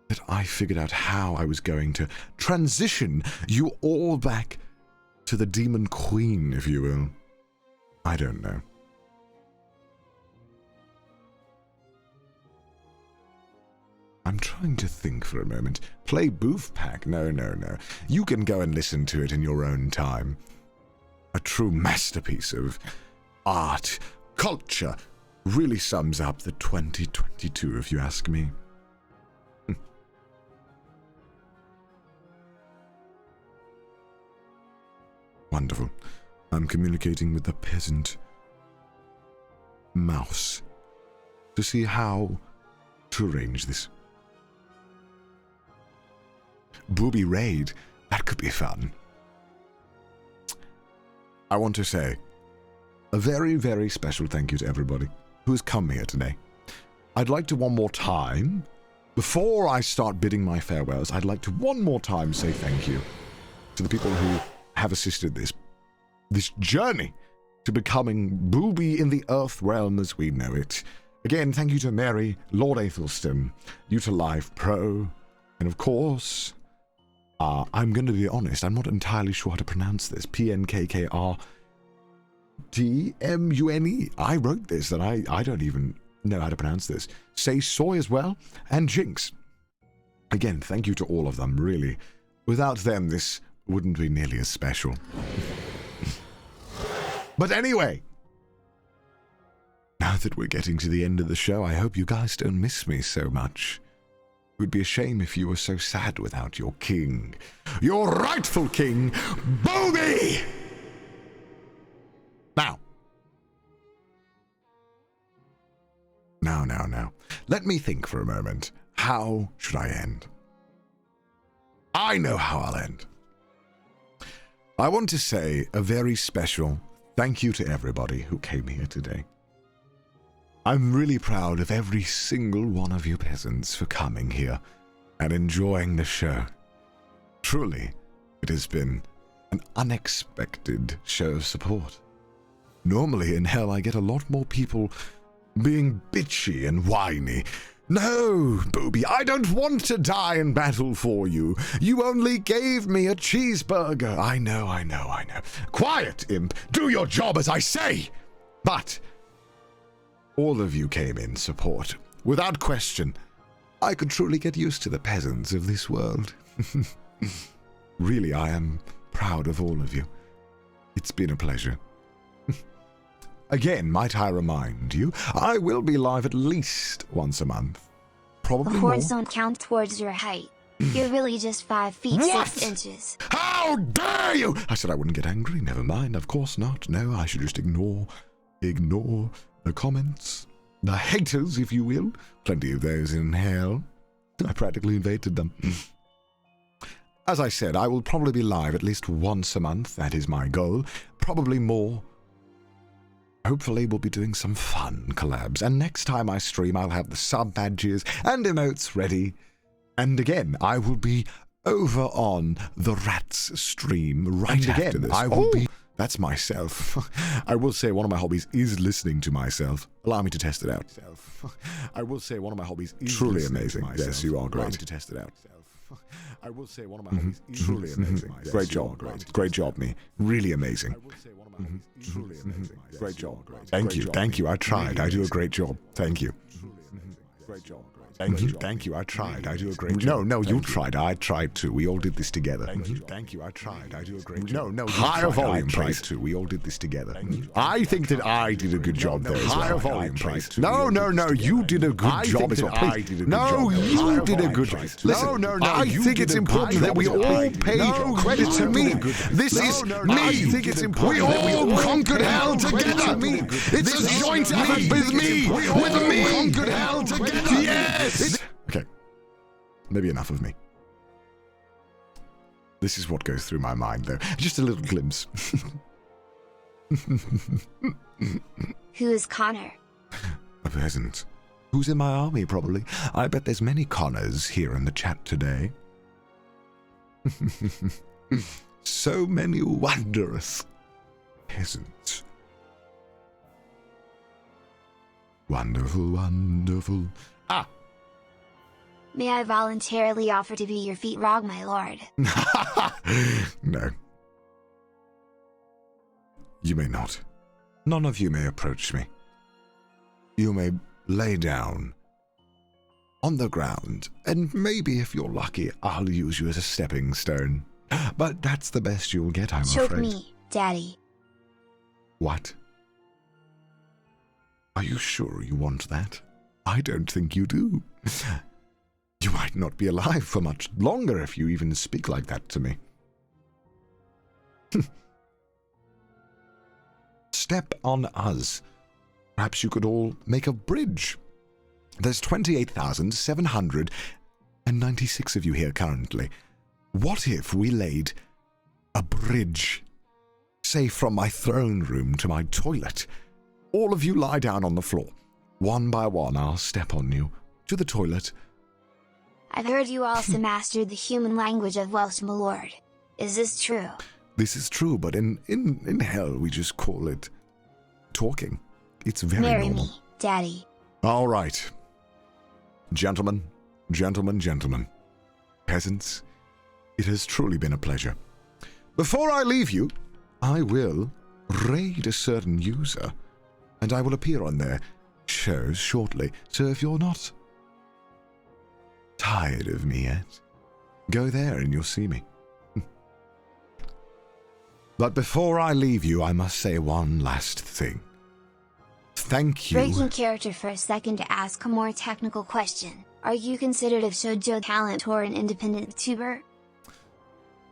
that I figured out how I was going to transition you all back to the Demon Queen, if you will. I don't know. I'm trying to think for a moment. Play Boof Pack? No. You can go and listen to it in your own time. A true masterpiece of art, culture, really sums up the 2022, if you ask me. Wonderful. I'm communicating with the peasant mouse to see how to arrange this. Bubi raid, that could be fun. I want to say a very, very special thank you to everybody who has come here today. I'd like to one more time, before I start bidding my farewells, I'd like to one more time say thank you to the people who have assisted this journey to becoming Bubi in the Earth realm as we know it. Again, thank you to Mary, Lord Athelston, Utilive Pro, and of course, I'm going to be honest, I'm not entirely sure how to pronounce this. PNKKRTMUNE. I wrote this, and I don't even know how to pronounce this. Say Soy as well, and Jinx. Again, thank you to all of them, really. Without them, this wouldn't be nearly as special. But anyway, now that we're getting to the end of the show, I hope you guys don't miss me so much. It would be a shame if you were so sad without your king. Your rightful king, Bubi! Now. Let me think for a moment. How should I end? I know how I'll end. I want to say a very special thank you to everybody who came here today. I'm really proud of every single one of you peasants for coming here and enjoying the show. Truly, it has been an unexpected show of support. Normally in hell I get a lot more people being bitchy and whiny. No, Bubi, I don't want to die in battle for you. You only gave me a cheeseburger. I know. Quiet, imp. Do your job as I say. But all of you came in support. Without question, I could truly get used to the peasants of this world. Really, I am proud of all of you. It's been a pleasure. Again, might I remind you, I will be live at least once a month. Probably The more. horns don't count towards your height. You're really just 5 feet What? 6 inches. How dare you! I said I wouldn't get angry. Never mind. Of course not. No, I should just ignore the comments. The haters, if you will. Plenty of those in hell. I practically invaded them. As I said, I will probably be live at least once a month. That is my goal. Probably more. Hopefully we'll be doing some fun collabs. And next time I stream, I'll have the sub badges and emotes ready. And again, I will be over on the Rats stream right after this. I will be... That's myself. I will say one of my hobbies is listening to myself. Allow me to test it out. I will say one of my hobbies is truly amazing. Yes, you are great. Allow me to test it out. I will say one of my hobbies is truly amazing. Great job. Great job, me. Really amazing. Truly amazing. Great job. Thank you. I tried. I do a great job. Thank you. Great job. Thank you. I tried. I do a great job. No, you tried. I tried too. We all did this together. Thank you. I tried. I do a great job. No, higher volume, please. Too. We all did this together. I think that I did a good job there. Higher volume, please. No. You did a good job as well. No, you did a good job. Listen, I think it's important that we all pay credit to me. This is me. We all conquered hell together. It's a joint effort with me. With me. Conquered hell together. Yes. Okay, maybe enough of me. This is what goes through my mind, though. Just a little glimpse. Who is Connor? A peasant. Who's in my army, probably. I bet there's many Connors here in the chat today. So many wondrous peasants. Wonderful. Ah! May I voluntarily offer to be your feet rog, my lord? No. You may not. None of you may approach me. You may lay down on the ground, and maybe if you're lucky, I'll use you as a stepping stone. But that's the best you'll get, I'm afraid. Choke me, Daddy. What? Are you sure you want that? I don't think you do. You might not be alive for much longer if you even speak like that to me. Step on us. Perhaps you could all make a bridge. There's 28,796 of you here currently. What if we laid a bridge, say from my throne room to my toilet? All of you lie down on the floor. One by one, I'll step on you to the toilet. I've heard you also mastered the human language of Welsh, my lord. Is this true? This is true, but in hell we just call it talking. It's very Marry normal. me, Daddy. All right. Gentlemen. Peasants, it has truly been a pleasure. Before I leave you, I will raid a certain user, and I will appear on their shows shortly. So if you're not tired of me yet, go there and you'll see me. But before I leave you, I must say one last thing. Thank you. Breaking character for a second to ask a more technical question. Are you considered a shoujo talent or an independent tuber?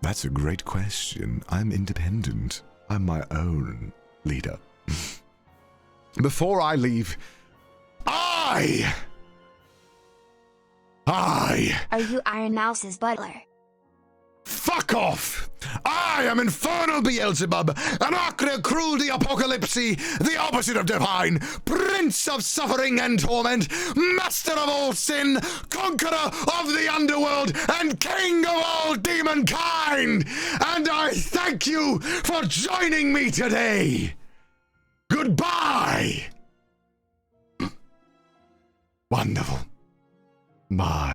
That's a great question. I'm independent. I'm my own leader. Before I leave, I... Are you Iron Mouse's butler? fuck off! I am Infernal Beelzebub, Anarchia, CRUUL the Apocalypse, the opposite of divine, Prince of suffering and torment, Master of all sin, Conqueror of the underworld, and King of all demonkind! And I thank you for joining me today! Goodbye! Wonderful. Bye.